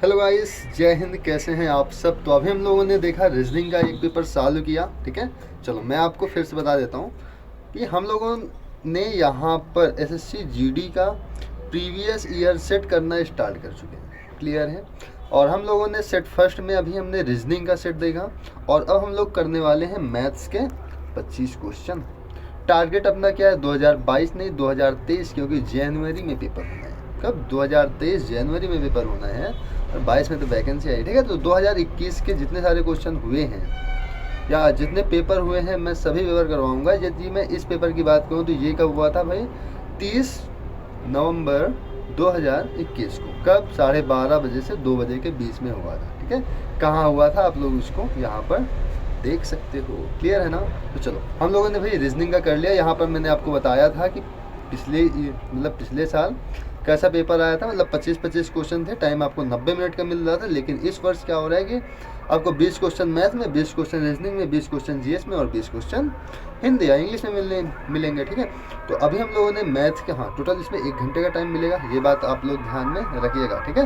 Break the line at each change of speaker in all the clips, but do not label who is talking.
Hello guys, जय हिंद। कैसे हैं आप सब। तो अभी हम लोगों ने देखा रीजनिंग का एक पेपर सॉल्व किया। ठीक है, चलो मैं आपको फिर से बता देता हूँ कि हम लोगों ने यहाँ पर एसएससी जीडी का प्रीवियस ईयर सेट करना स्टार्ट कर चुके हैं। क्लियर है। और हम लोगों ने सेट फर्स्ट में अभी हमने रीजनिंग का सेट देखा और अब हम लोग करने वाले हैं मैथ्स के 25 क्वेश्चन। टारगेट अपना क्या है, 2022 नहीं 2023, क्योंकि जनवरी में पेपर होना है। कब? 2023 जनवरी में पेपर होना है और 22 में तो वैकेंसी आई। ठीक है, तो 2021 के जितने सारे क्वेश्चन हुए हैं या जितने पेपर हुए हैं मैं सभी पेपर करवाऊंगा। यदि मैं इस पेपर की बात करूं तो ये कब हुआ था भाई, 30 नवंबर 2021 को। कब? 12:30 बजे से 2 बजे के बीच में हुआ था। ठीक है, कहाँ हुआ था आप लोग उसको यहाँ पर देख सकते हो। क्लियर है ना। तो चलो हम लोगों ने भाई रीजनिंग का कर लिया। यहाँ पर मैंने आपको बताया था कि पिछले साल कैसा पेपर आया था, मतलब 25-25 क्वेश्चन थे। टाइम आपको 90 मिनट का मिल रहा था। लेकिन इस वर्ष क्या हो रहा है कि आपको 20 क्वेश्चन मैथ में, 20 क्वेश्चन रीजनिंग में, 20 क्वेश्चन जीएस में और 20 क्वेश्चन हिंदी या इंग्लिश में मिलेंगे। ठीक है, तो अभी हम लोगों ने मैथ के, हाँ, टोटल इसमें 1 घंटे का टाइम मिलेगा। ये बात आप लोग ध्यान में रखिएगा। ठीक है,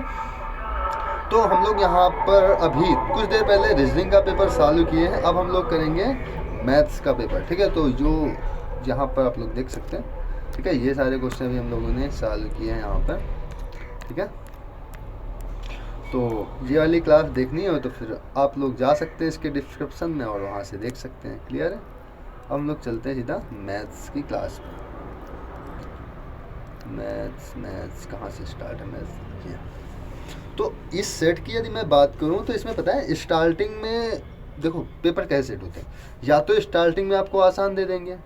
तो हम लोग यहाँ पर अभी कुछ देर पहले रीजनिंग का पेपर चालू किए हैं। अब हम लोग करेंगे मैथ्स का पेपर। ठीक है, तो जो यहाँ पर आप लोग देख सकते हैं। ठीक है, ये सारे क्वेश्चन भी हम लोगों ने चालू किए हैं यहाँ पर। ठीक है, तो ये वाली क्लास देखनी हो तो फिर आप लोग जा सकते हैं इसके डिस्क्रिप्शन में और वहाँ से देख सकते हैं। क्लियर है। अब हम लोग चलते हैं सीधा मैथ्स की क्लास में। मैथ्स कहाँ से स्टार्ट है? मैथ्स ये। तो इस सेट की यदि मैं बात करूं तो इसमें पता है स्टार्टिंग में देखो पेपर कैसे सेट होते हैं। या तो स्टार्टिंग में आपको आसान दे देंगे,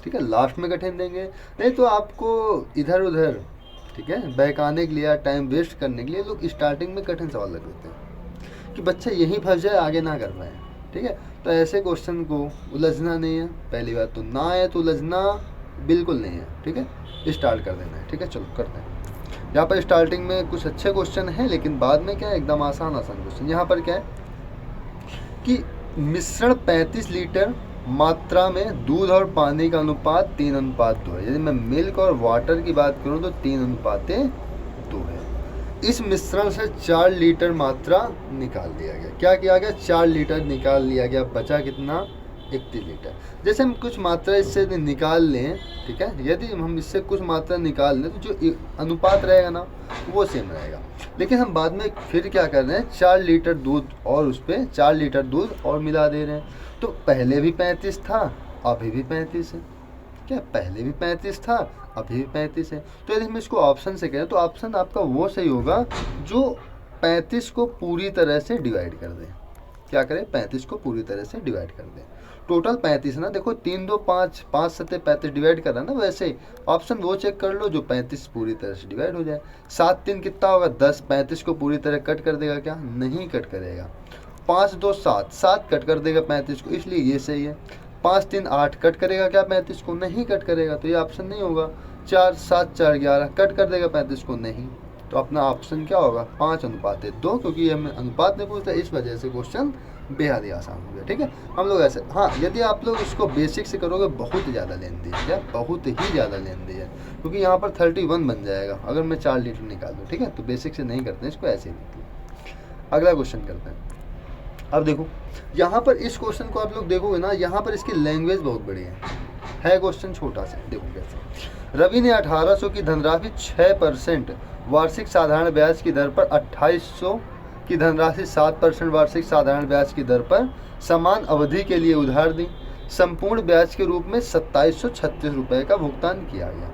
ठीक है, लास्ट में कठिन देंगे। नहीं तो आपको इधर उधर, ठीक है, बहकाने के लिए, टाइम वेस्ट करने के लिए लोग स्टार्टिंग में कठिन सवाल लग देते हैं कि बच्चे यहीं फंस जाए, आगे ना कर पाए। ठीक है, तो ऐसे क्वेश्चन को उलझना नहीं है। पहली बात तो ना है तो उलझना बिल्कुल नहीं है। ठीक है, स्टार्ट कर देना है। ठीक है, चलो करते हैं। यहाँ पर स्टार्टिंग में कुछ अच्छे क्वेश्चन हैं, लेकिन बाद में क्या है, एकदम आसान क्वेश्चन। यहाँ पर क्या है कि मिश्रण 35 लीटर मात्रा में दूध और पानी का अनुपात 3:2 है। यदि मैं मिल्क और वाटर की बात करूँ तो 3:2 है। इस मिश्रण से 4 लीटर मात्रा निकाल दिया गया। क्या किया गया? 4 लीटर निकाल लिया गया। बचा कितना? 31 लीटर। जैसे हम कुछ मात्रा इससे निकाल लें, ठीक है, यदि हम इससे कुछ मात्रा निकाल लें तो जो अनुपात रहेगा ना वो सेम रहेगा। लेकिन हम बाद में फिर क्या कर रहे हैं, 4 लीटर दूध और उस पर 4 लीटर दूध और मिला दे रहे हैं। तो पहले भी 35 था, अभी भी 35 है। क्या? पहले भी 35 था, अभी भी 35 है। तो यदि हम इसको ऑप्शन से करें तो ऑप्शन आपका वो सही होगा जो 35 को पूरी तरह से डिवाइड कर दें। क्या करें? 35 को पूरी तरह से डिवाइड कर दें। टोटल 35 है ना। देखो 3 2 5 5 7 35 डिवाइड कर रहा है ना। वैसे ही ऑप्शन वो चेक कर लो जो 35 पूरी तरह से डिवाइड हो जाए। 7 3 कितना होगा? 10। 35 को पूरी तरह कट कर देगा क्या? नहीं कट करेगा। 5 2 7, 7 कट कर देगा 35 को, इसलिए ये सही है। 5 3 8 कट करेगा क्या 35 को? नहीं कट करेगा, तो ये ऑप्शन नहीं होगा। 4 7 4 11 कट कर देगा 35 को? नहीं। तो अपना ऑप्शन क्या होगा? 5:2, क्योंकि ये हमें अनुपात नहीं पूछता, इस वजह से क्वेश्चन बेहद ही आसान हो गया। ठीक है, हम लोग ऐसे, हाँ, यदि आप लोग इसको बेसिक से करोगे बहुत ही ज़्यादा लेंदी है, क्या? बहुत ही ज़्यादा लेंदी है, क्योंकि यहाँ पर 31 बन जाएगा अगर मैं 4 लीटर निकाल दूँ। ठीक है, तो बेसिक से नहीं करते हैं इसको, ऐसे ही लिखते हैं। अगला क्वेश्चन करते हैं। अब देखो यहाँ पर इस क्वेश्चन को आप लोग देखोगे ना, यहाँ पर इसकी लैंग्वेज बहुत बड़ी है क्वेश्चन छोटा सा। देखो कैसे। रवि ने 1800 की धनराशि 6% वार्षिक साधारण ब्याज की दर पर 2800 की धनराशि 7% वार्षिक साधारण ब्याज की दर पर समान अवधि के लिए उधार दी। संपूर्ण ब्याज के रूप में 2736 रुपये का भुगतान किया गया।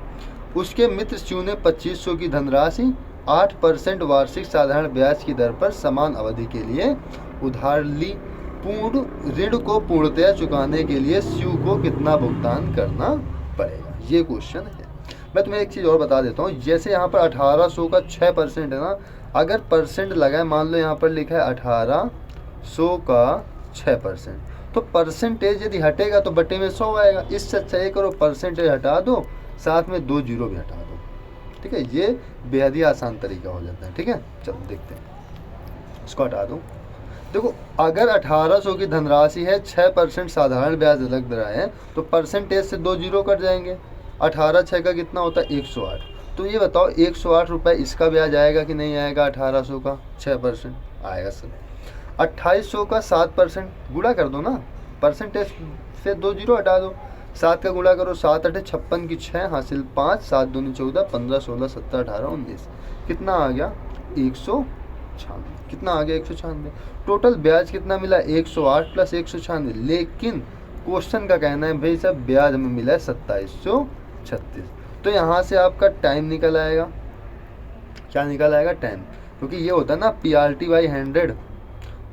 उसके मित्र शिव ने 2500 की धनराशि 8% वार्षिक साधारण ब्याज की दर पर समान अवधि के लिए उधार ली। पूर्ण ऋण को पूर्णतया चुकाने के लिए शिव को कितना भुगतान करना पड़ेगा? ये क्वेश्चन है। मैं तुम्हें एक चीज़ और बता देता हूँ। जैसे यहाँ पर 1800 का 6% है ना, अगर परसेंट लगाए, मान लो यहाँ पर लिखा है 1800 का 6%, तो परसेंटेज यदि हटेगा तो बटे में 100 आएगा। इससे अच्छा ये करो, परसेंटेज हटा दो, साथ में 2 जीरो भी हटा दो। ठीक है, ये बेहद ही आसान तरीका हो जाता है। ठीक है, चलो देखते हैं, इसको हटा दो। देखो अगर 1800 की धनराशि है, 6% साधारण ब्याज लग रहा है, तो परसेंटेज से 2 जीरो कट जाएंगे। 18 6 का कितना होता है? 108। तो ये बताओ 108 रुपये इसका ब्याज आएगा कि नहीं आएगा? 1800 का 6% आएगा सर। 2800 का 7% गुणा कर दो ना, परसेंटेज से 2 जीरो हटा दो, 7 का गुणा करो, 7 8 56 की 6 हासिल 5, 7 दूनी 14, 15 16 17 18 19, कितना आ गया? 196। कितना आ गया? 196। टोटल ब्याज कितना मिला? 108 प्लस 196। लेकिन क्वेश्चन का कहना है भाई साहब ब्याज हमें मिला है 2736। तो यहाँ से आपका टाइम निकल आएगा। क्या निकल आएगा? टाइम। क्योंकि ये होता है ना PRT/100,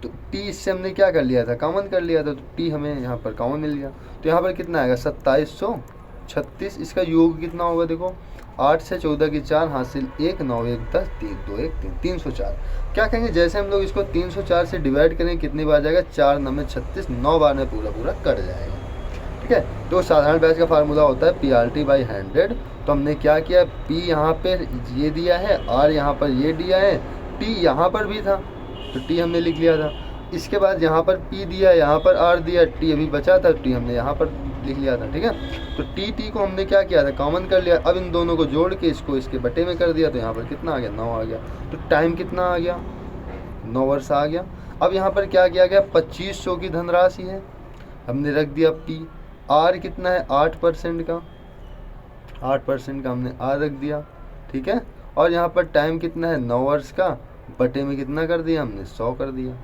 तो टी इससे हमने क्या कर लिया था? कॉमन कर लिया था, तो टी हमें यहाँ पर कॉमन मिल गया। तो यहाँ पर कितना आएगा? 2736। इसका योग कितना होगा? देखो 8 से 14 की 4 हासिल 1 9 1 10 3 2 1 3 304। क्या कहेंगे? जैसे हम लोग इसको 304 से डिवाइड करें कितनी बार जाएगा? 4 9 में 36, 9 बार में पूरा पूरा कट जाएगा। ठीक है। तो साधारण ब्याज का फार्मूला होता है PRT/100। तो हमने क्या किया? P यहाँ पे ये दिया है, R यहाँ पर ये दिया है, T यहाँ पर भी था तो T हमने लिख लिया था। इसके बाद यहाँ पर P दिया, यहाँ पर R दिया, T अभी बचा था, T हमने यहाँ पर लिख लिया था। ठीक है। तो T को हमने क्या किया था? कॉमन कर लिया। अब इन दोनों को जोड़ के इसको इसके बटे में कर दिया, तो यहाँ पर कितना आ गया? 9 आ गया। तो टाइम कितना आ गया? 9 वर्ष आ गया। अब यहाँ पर क्या किया गया? 2500 की धनराशि है, हमने रख दिया P। R कितना है? 8% का, 8% का हमने R रख दिया। ठीक है। और यहाँ पर टाइम कितना है? 9 वर्ष का, बटे में कितना कर दिया हमने? 100 कर दिया।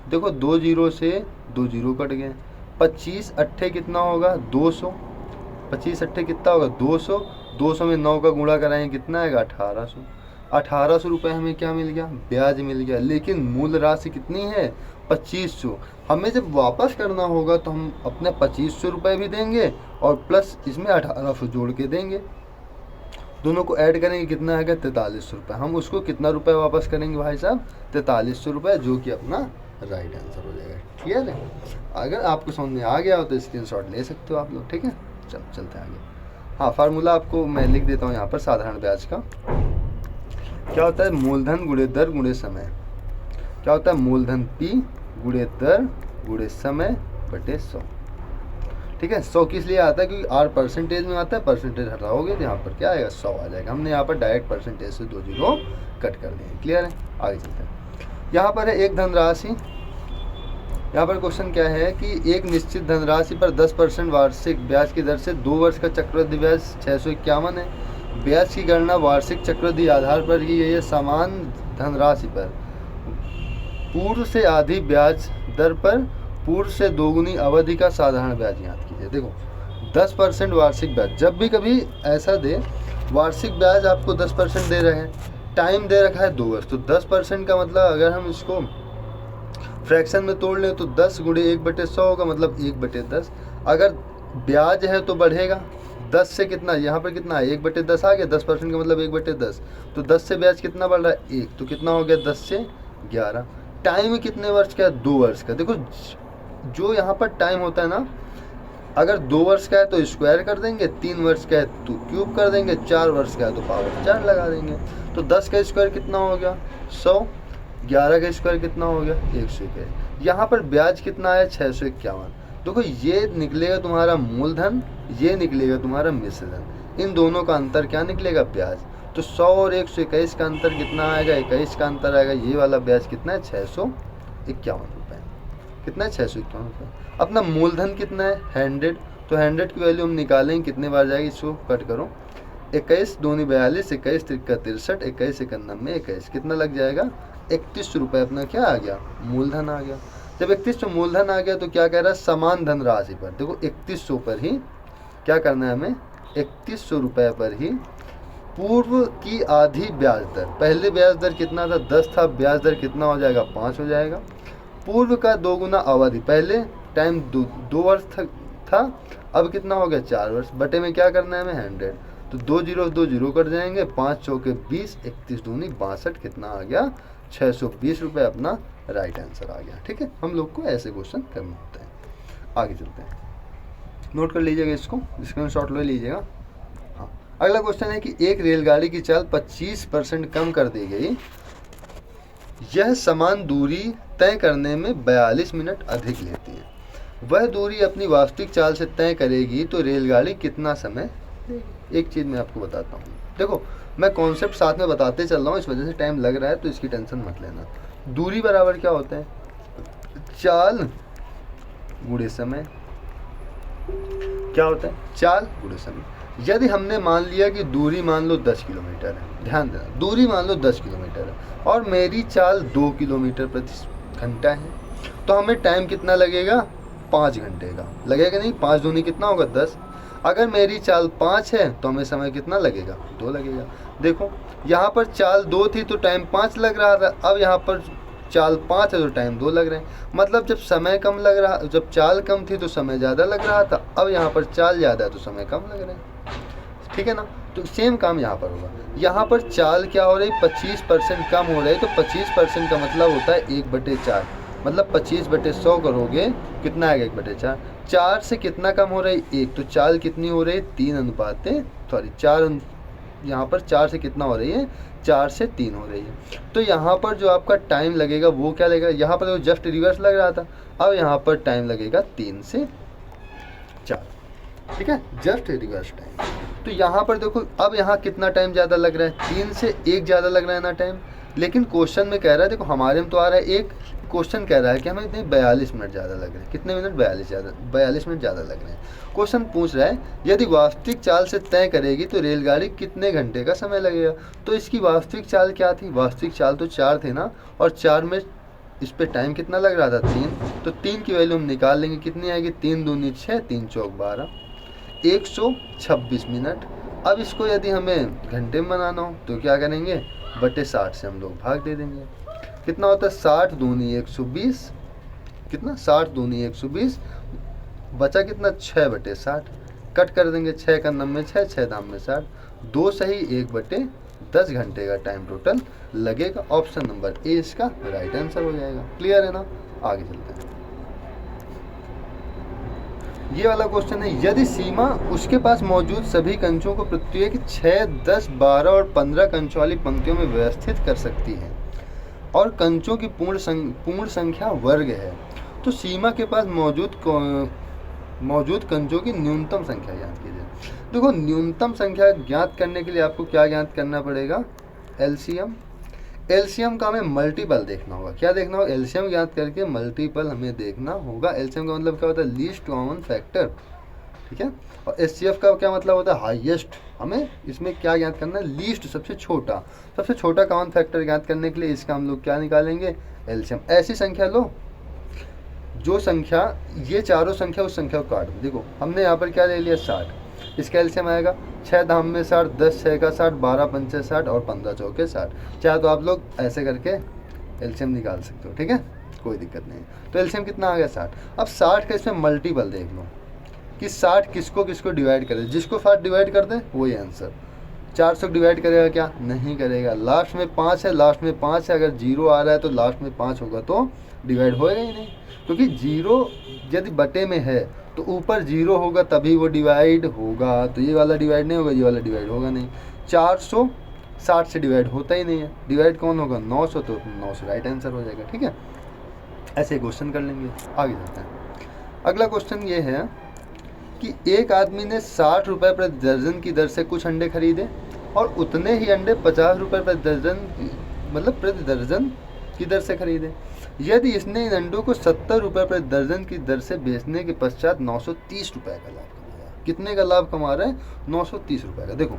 देखो 2 जीरो से 2 जीरो कट गए। 25 अट्ठे कितना होगा? 200। 25 अट्ठे कितना होगा? 200। 200 में 9 का गुणा कराएं कितना आएगा? 1800। 1800 रुपये हमें क्या मिल गया? ब्याज मिल गया। लेकिन मूल राशि कितनी है? 2500। हमें जब वापस करना होगा तो हम अपने 2500 रुपये भी देंगे और प्लस इसमें 1800 जोड़ के देंगे। दोनों को ऐड करेंगे कितना आएगा? 4300 रुपये। हम उसको कितना रुपए वापस करेंगे भाई साहब? 4300 रुपये, जो कि अपना राइट आंसर हो जाएगा। क्लियर है? अगर आपको समझ में आ गया हो तो स्क्रीनशॉट ले सकते हो आप लोग। ठीक है। चलते हैं आगे। हाँ, फार्मूला आपको मैं लिख देता हूँ यहाँ पर साधारण ब्याज का। क्या होता है? मूलधन गुणे दर गुणे समय। क्या होता है? मूलधन P गुणे दर गुणे समय बटे 100। ठीक है। 100 किस लिए आता है? क्योंकि R परसेंटेज में आता है, परसेंटेज हटाओगे तो यहाँ पर क्या आएगा? 100 आ जाएगा। हमने यहाँ पर डायरेक्ट परसेंटेज से 2 जीरो कट कर दिए। क्लियर है? आगे चलते हैं। यहाँ पर है एक धनराशि। यहाँ पर क्वेश्चन क्या है कि एक निश्चित धनराशि पर 10% वार्षिक ब्याज की दर से 2 वर्ष का चक्रवृद्धि ब्याज 651 है। ब्याज की गणना वार्षिक चक्रवृद्धि आधार पर की गई है। समान धनराशि पर पूर्व से आधी ब्याज दर पर पूर्व से दोगुनी अवधि का साधारण ब्याज याद कीजिए। देखो 10% वार्षिक ब्याज, जब भी कभी ऐसा दे वार्षिक ब्याज आपको 10% दे रहे हैं, टाइम दे रखा है 2 वर्ष, तो 10% का मतलब अगर हम इसको फ्रैक्शन में तोड़ लें तो 10 गुणे 1/100 होगा, मतलब 1/10। अगर ब्याज है तो बढ़ेगा 10 से कितना, यहाँ पर कितना है 1/10 आ गया, 10% का मतलब 1/10, तो 10 से ब्याज कितना बढ़ रहा है 1, तो कितना हो गया 10 से 11। टाइम कितने वर्ष का है? 2 वर्ष का। देखो जो यहाँ पर टाइम होता है ना, अगर 2 वर्ष का है तो स्क्वायर कर देंगे, 3 वर्ष का है तो क्यूब कर देंगे, 4 वर्ष का है तो पावर 4 लगा देंगे। तो 10 का स्क्वायर कितना हो गया 100, 11 का स्क्वायर कितना हो गया 121। यहाँ पर ब्याज कितना आया 651। देखो ये निकलेगा तुम्हारा मूलधन, ये निकलेगा तुम्हारा मिश्रधन, इन दोनों का अंतर क्या निकलेगा? ब्याज। तो 100 और 121 का अंतर कितना आएगा? 21 का अंतर आएगा। ये वाला ब्याज कितना है 651 रुपये। कितना है 651 रुपये। अपना मूलधन कितना है 100, तो 100 की वैल्यू हम निकालेंगे, कितने बार जाएगी इसको कट करो, 21 दूनी 42, 21 तिरका 63, 21 51 90, 21 कितना लग जाएगा 31 रुपये। अपना क्या आ गया? मूलधन आ गया। जब 3100 मूलधन आ गया तो क्या कह रहा है? समान धन राशि पर, देखो 3100 पर ही क्या करना है हमें, 3100 रुपये पर ही पूर्व की आधी ब्याज दर, पहले ब्याज दर कितना था 10 था, ब्याज दर कितना हो जाएगा 5 हो जाएगा। पूर्व का 2 गुना अवधि, पहले टाइम 2 वर्ष था, अब कितना हो गया 4 वर्ष, बटे में क्या करना है हमें 100, तो 2 जीरो कट जाएंगे, 5 चौके 20, 31 दूनी 62, कितना आ गया 620 रुपये। अपना राइट आंसर आ गया। ठीक है। हम लोग को ऐसे क्वेश्चन करना होता है। आगे चलते हैं, नोट कर लीजिएगा, इसको स्क्रीनशॉट ले लीजिएगा। हाँ, अगला क्वेश्चन है कि एक रेलगाड़ी की चाल 25% कम कर दी गई, यह समान दूरी तय करने में 42 मिनट अधिक लेती है, वह दूरी अपनी वास्तविक चाल से तय करेगी तो रेलगाड़ी कितना समय लेगी? एक चीज़ मैं आपको बताता हूँ, देखो मैं कॉन्सेप्ट साथ में बताते चल रहा हूँ, इस वजह से टाइम लग रहा है, तो इसकी टेंशन मत लेना। दूरी बराबर क्या होता है, चाल गुणे समय। क्या होता है, चाल गुणे समय। यदि हमने मान लिया कि दूरी मान लो 10 किलोमीटर है, ध्यान देना, दूरी मान लो 10 किलोमीटर है और मेरी चाल 2 किलोमीटर प्रति घंटा है, तो हमें टाइम कितना लगेगा, 5 घंटे का लगेगा। नहीं, 5 दूनी कितना होगा, 10। अगर मेरी चाल 5 है तो हमें समय कितना लगेगा, 2 लगेगा। देखो यहाँ पर चाल 2 थी तो टाइम 5 लग रहा था, अब यहाँ पर चाल 5 है तो टाइम 2 लग रहे हैं। मतलब जब समय कम लग रहा, जब चाल कम थी तो समय ज़्यादा लग रहा था, अब यहाँ पर चाल ज़्यादा है तो समय कम लग रहे हैं। ठीक है ना, तो सेम काम यहाँ पर होगा। यहाँ पर चाल क्या हो रही, 25% कम हो रही, तो 25% का मतलब होता है 1/4। मतलब 25/100 करोगे कितना आएगा, 1/4। 4 से कितना कम हो रही, 1, तो चाल कितनी हो रही है, 4 यहाँ पर 4 से कितना हो रही है, 4 से 3 हो रही है। तो यहाँ पर जो आपका टाइम लगेगा वो क्या लगेगा, यहाँ पर तो जस्ट रिवर्स लग रहा था, अब यहाँ पर टाइम लगेगा 3 से 4। ठीक है, जस्ट रिवर्स टाइम। तो यहाँ पर देखो अब यहाँ कितना टाइम ज़्यादा लग रहा है, 3 से 1 ज़्यादा लग रहा है ना टाइम। लेकिन क्वेश्चन में कह रहा है, देखो हमारे में तो आ रहा है 1, क्वेश्चन कह रहा है कि हमें इतने 42 मिनट ज़्यादा लग रहे हैं। कितने मिनट, 42 मिनट ज़्यादा लग रहे हैं। क्वेश्चन पूछ रहा है यदि वास्तविक चाल से तय करेगी तो रेलगाड़ी कितने घंटे का समय लगेगा। तो इसकी वास्तविक चाल क्या थी, वास्तविक चाल तो 4 थे ना, और 4 में इस पे टाइम कितना लग रहा था, 3। तो 3 की वैल्यू हम निकाल लेंगे, कितनी आएगी, 3 दूनी 6, 3 चौक 12, 126 मिनट। अब इसको यदि हमें घंटे में बनाना हो तो क्या करेंगे, बटे 60 से हम लोग भाग दे देंगे। कितना होता है, 60 दूनी 120, कितना, 60 दूनी 120, बचा कितना, 6/60, कट कर देंगे, 6 का 9 में 6, 6 दाम में 60, 2 सही 1/10 घंटे का टाइम टोटल लगेगा। ऑप्शन नंबर ए इसका राइट आंसर हो जाएगा। क्लियर है ना, आगे चलते हैं। ये वाला क्वेश्चन है, यदि सीमा उसके पास मौजूद सभी कंचों को प्रत्येक 6, 10, 12 और 15 कंचों वाली पंक्तियों में व्यवस्थित कर सकती है और कंचों की पूर्ण संख्या वर्ग है, तो सीमा के पास मौजूद कंचों की न्यूनतम संख्या ज्ञात कीजिए। देखो न्यूनतम संख्या ज्ञात करने के लिए आपको क्या ज्ञात करना पड़ेगा, एलसीएम। एलसीएम का हमें मल्टीपल देखना होगा। क्या देखना होगा, एलसीएम ज्ञात करके मल्टीपल हमें देखना होगा। एलसीएम का मतलब क्या होता है, लीस्ट कॉमन फैक्टर। ठीक है, और एचसीएफ का क्या मतलब होता है, हाईएस्ट। हमें इसमें क्या ज्ञात करना है, लीस्ट, सबसे छोटा कॉमन फैक्टर ज्ञात करने के लिए इसका हम लोग क्या निकालेंगे, एलसीएम। ऐसी संख्या लो जो संख्या, ये चारों संख्या उस संख्या को काट दो। देखो हमने यहाँ पर क्या ले लिया, 60, इसका एलसीएम आएगा 6 धाम में 60, 10 6 का 60, 12 पंचे 60 और 15 चौके 60। चाहे तो आप लोग ऐसे करके एलसीएम निकाल सकते हो। ठीक है, कोई दिक्कत नहीं। तो एलसीएम कितना आ गया, 60। अब 60 का इसमें मल्टीपल देख लो कि 60 किसको किसको डिवाइड करे, जिसको 60 डिवाइड कर दे वही आंसर। 400 डिवाइड करेगा क्या, नहीं करेगा। लास्ट में 5 है, लास्ट में 5 है, अगर 0 आ रहा है तो लास्ट में 5 होगा तो डिवाइड होएगा ही नहीं, क्योंकि 0 यदि बटे में है तो ऊपर 0 होगा तभी वो डिवाइड होगा। तो ये वाला डिवाइड नहीं होगा, ये वाला डिवाइड होगा नहीं। 400 60 से डिवाइड होता ही नहीं है, डिवाइड कौन होगा, 900, तो 900 राइट आंसर हो जाएगा। ठीक है, ऐसे क्वेश्चन कर लेंगे। आगे चलते हैं। अगला क्वेश्चन ये है कि एक आदमी ने 60 रुपये प्रति दर्जन की दर से कुछ अंडे खरीदे और उतने ही अंडे 50 रुपये प्रति दर्जन, मतलब प्रति दर्जन की दर से खरीदे। यदि इसने इन अंडों को 70 रुपये प्रति दर्जन की दर से बेचने के पश्चात 930 रुपये का लाभ कमाया। कितने का लाभ कमा रहा है, 930 रुपये का। देखो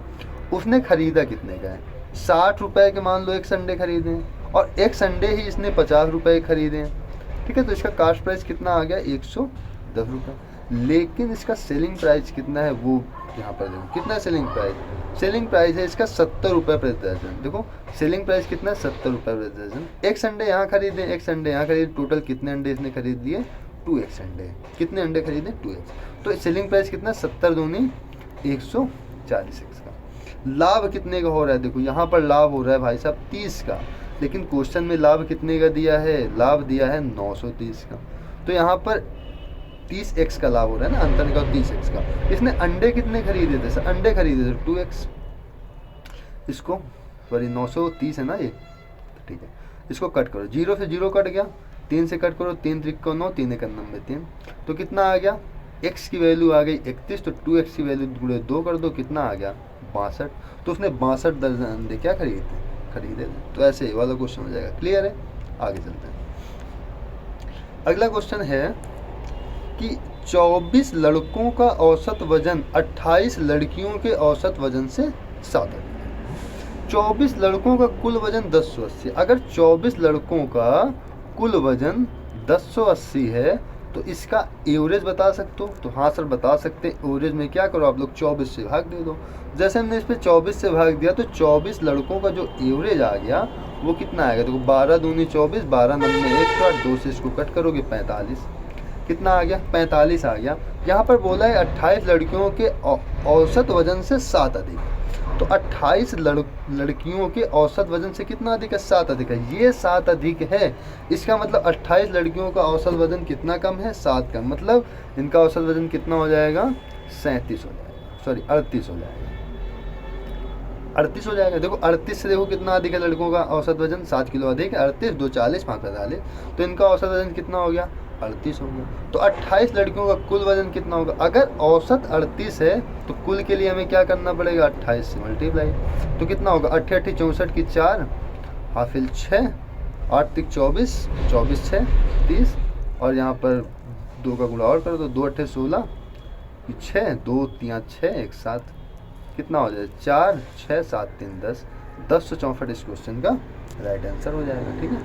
उसने खरीदा कितने का है, 60 रुपये के मान लो एक अंडे खरीदे हैं, और एक संडे ही इसने 50 रुपये खरीदे हैं। ठीक है, तो इसका कास्ट प्राइस कितना आ गया, 110 रुपये। लेकिन इसका सेलिंग प्राइस कितना है, वो यहाँ पर देखो कितना है सेलिंग प्राइस। सेलिंग प्राइस है इसका 70 रुपये प्रति दर्जन। देखो सेलिंग प्राइस कितना है, 70 रुपये प्रति दर्जन। एक संडे यहाँ खरीदे, एक संडे यहाँ खरीदे, टोटल कितने अंडे इसने खरीद लिए, 2x अंडे। कितने अंडे खरीदे, 2x। तो सेलिंग प्राइस कितना, 70 दूनी 140 का। लाभ कितने का हो रहा है, देखो यहाँ पर लाभ हो रहा है भाई साहब 30 का, लेकिन क्वेश्चन में लाभ कितने का दिया है, लाभ दिया है 930 का। तो यहाँ पर 30x का लाभ हो रहा है ना, अंतर निकालो 30x का। इसने अंडे कितने खरीदे थे, सर अंडे खरीदे थे 2x। इसको सॉरी 930 है ना ये, ठीक है, इसको कट करो, 0 से 0 कट गया, 3 से कट करो, 3 त्रिक को 9, 3 1 93, 3, तो कितना आ गया x की वैल्यू आ गई 31, तो 2x की वैल्यू गुणे 2 कर दो, कितना आ गया 62। तो उसने 62 दर्जन अंडे क्या खरीदे। तो ऐसे ये वाला क्वेश्चन हो जाएगा। क्लियर है, आगे चलते हैं। अगला क्वेश्चन है कि 24 लड़कों का औसत वजन 28 लड़कियों के औसत वजन से ज़्यादा है। 24 लड़कों का कुल वजन 1080। अगर 24 लड़कों का कुल वजन 1080 है तो इसका एवरेज बता सकते हो। तो हाँ सर बता सकते। एवरेज में क्या करो आप लोग 24 से भाग दे दो। जैसे हमने इस पर 24 से भाग दिया तो 24 लड़कों का जो एवरेज आ गया वो कितना आएगा। देखो 12 दूनी 24, 12 नंबर 1 का 2 से इसको कट करोगे 45, कितना आ गया 45 आ गया। यहाँ पर बोला है 28 लड़कियों के औसत वजन से 7 अधिक। तो 28 लड़कियों के औसत वजन से कितना अधिक है, 7 अधिक है। ये 7 अधिक है, इसका मतलब 28 लड़कियों का औसत वजन कितना कम है, 7 कम। मतलब इनका औसत वजन कितना हो जाएगा, 37 हो जाएगा, सॉरी 38 हो जाएगा, 38 हो जाएगा। देखो 38 से देखो कितना अधिक है लड़कों का औसत वजन, 7 किलो अधिक है। 38 2 40 5 45, तो इनका औसत वजन कितना हो गया, 38 हो गया। तो 28 लड़कियों का कुल वजन कितना होगा। अगर औसत 38 है तो कुल के लिए हमें क्या करना पड़ेगा, 28 से मल्टीप्लाई। तो कितना होगा, 8 8 64 की 4, हाफिल 6, 8 3 24, 24 6 30, और यहाँ पर 2 का गुणा और करो तो 2 8 16 की 6, 2 3 6 1 7, कितना हो जाए 4 6 7 3 10, 1064 इस क्वेश्चन का राइट आंसर हो जाएगा। ठीक है,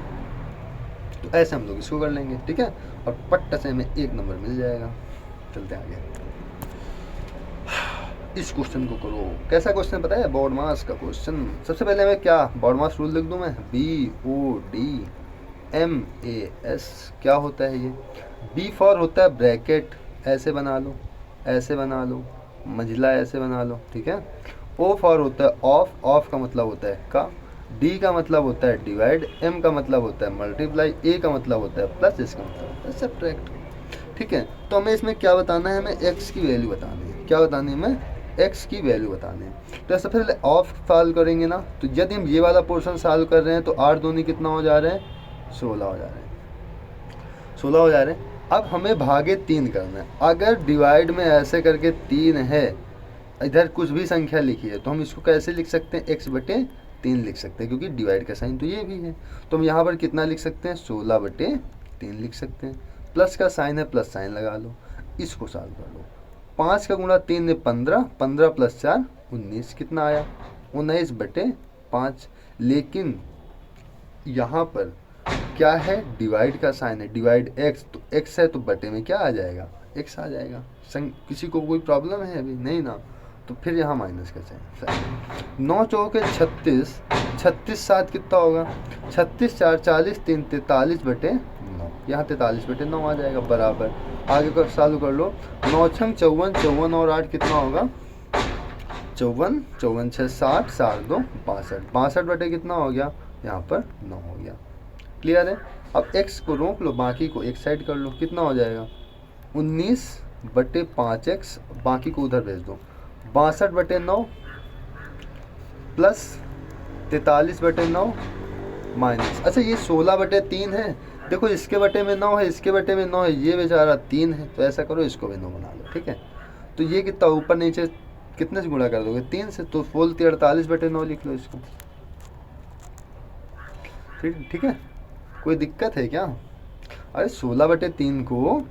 तो ऐसे हम लोग इसको कर लेंगे। ठीक है, और पट्ट से हमें 1 नंबर मिल जाएगा। चलते आगे, इस क्वेश्चन को करो। कैसा क्वेश्चन पता है, बोर्ड मास का क्वेश्चन। सबसे पहले मैं क्या बोर्ड मास रूल लिख दूं, मैं BODMAS। क्या होता है ये, B फॉर होता है ब्रैकेट, ऐसे बना लो, ऐसे बना लो, मंझला ऐसे बना लो। ठीक है, O फॉर होता है ऑफ, ऑफ का मतलब होता है का, D का मतलब होता है डिवाइड, M का मतलब होता है मल्टीप्लाई, A का मतलब होता है प्लस, इसका मतलब होता है सब्ट्रैक्ट। ठीक है, तो हमें इसमें क्या बताना है, हमें x की वैल्यू बतानी है। क्या बतानी है, हमें x की वैल्यू बतानी है। तो सबसे पहले ऑफ सॉल्व करेंगे ना, तो यदि हम ये वाला पोर्शन सॉल्व कर रहे हैं तो 8 दूनी कितना हो जा रहे हैं, 16 हो जा रहे हैं, 16 हो जा रहे हैं। अब हमें भागे 3 करना है। अगर डिवाइड में ऐसे करके 3 है, इधर कुछ भी संख्या लिखी है, तो हम इसको कैसे लिख सकते हैं, x/3 लिख सकते हैं, क्योंकि डिवाइड का साइन तो ये भी है। तो हम यहाँ पर कितना लिख सकते हैं, 16/3 लिख सकते हैं। प्लस का साइन है, प्लस साइन लगा लो, इसको सॉल्व कर लो। 5 का गुणा 3 में 15, 15 + 4 19, कितना आया 19/5। लेकिन यहाँ पर क्या है, डिवाइड का साइन है, डिवाइड x, तो x है तो बटे में क्या आ जाएगा, x आ जाएगा। किसी को कोई प्रॉब्लम है अभी नहीं ना, तो फिर यहाँ माइनस का साइन। 9 चौके 36, 36 7 कितना होगा, 36 4 40, 3 43/9, यहाँ 43/9 आ जाएगा बराबर। आगे का चालू कर लो, 9 छंग 54, 54 और 8 कितना होगा 54, 54 6 60, 4 2 62, 62 बटे कितना हो गया, यहाँ पर 9 हो गया। क्लियर है। अब x को रोक लो, बाकी को एक साइड कर लो, कितना हो जाएगा 19/5x, बाकी को उधर भेज दो, 62/9 प्लस 43/9 माइनस, अच्छा ये 16/3 है। देखो इसके बटे में 9 है, इसके बटे में 9 है, ये बेचारा 3 है, तो ऐसा करो इसको भी 9 बना लो। ठीक है, तो ये कितना ऊपर नीचे कितने से गुणा कर दोगे, 3 से, तो बोलते 48/9 लिख लो इसको। ठीक है, कोई दिक्कत है क्या, अरे 16/3 को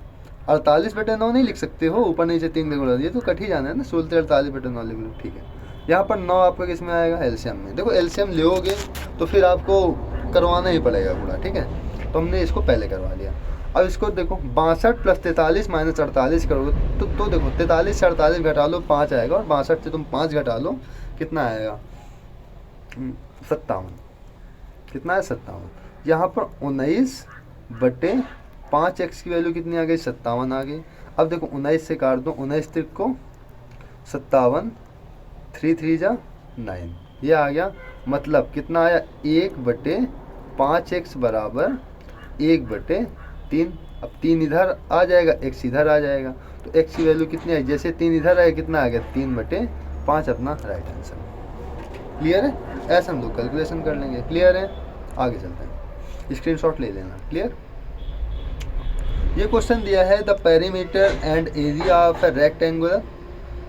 48/9 नहीं लिख सकते हो, ऊपर नीचे 3 से गुणा, ये तो कट ही जाना है ना, 16 48/9 लिख लो। ठीक है, यहाँ पर 9 आपका किस में आएगा, एलसीएम में। देखो एलसीएम लोगे तो फिर आपको करवाना ही पड़ेगा पूरा। ठीक है, तो हमने इसको पहले करवा लिया। अब इसको देखो 62 + 43 - 48 करोगे तो देखो 43 से 48 घटा लो 5 आएगा, और 62 से तुम 5 घटा लो कितना आएगा 57, कितना है 57। यहाँ पर 19/5x की वैल्यू कितनी आ गई, 57 आ गई। अब देखो 19 से काट दो, 19 3 को 57, 3 3 जा 9, ये आ गया। मतलब कितना आया 1/5x बराबर 1/3। अब 3 इधर आ जाएगा, x इधर आ जाएगा, तो x की वैल्यू कितनी आई, जैसे 3 इधर आया कितना आ गया 3/5, अपना राइट आंसर। क्लियर है, ऐसे हम लोग कैलकुलेशन कर लेंगे। क्लियर है, आगे चलते हैं, स्क्रीनशॉट ले लेना। क्लियर, ये क्वेश्चन दिया है the perimeter and area of a rectangular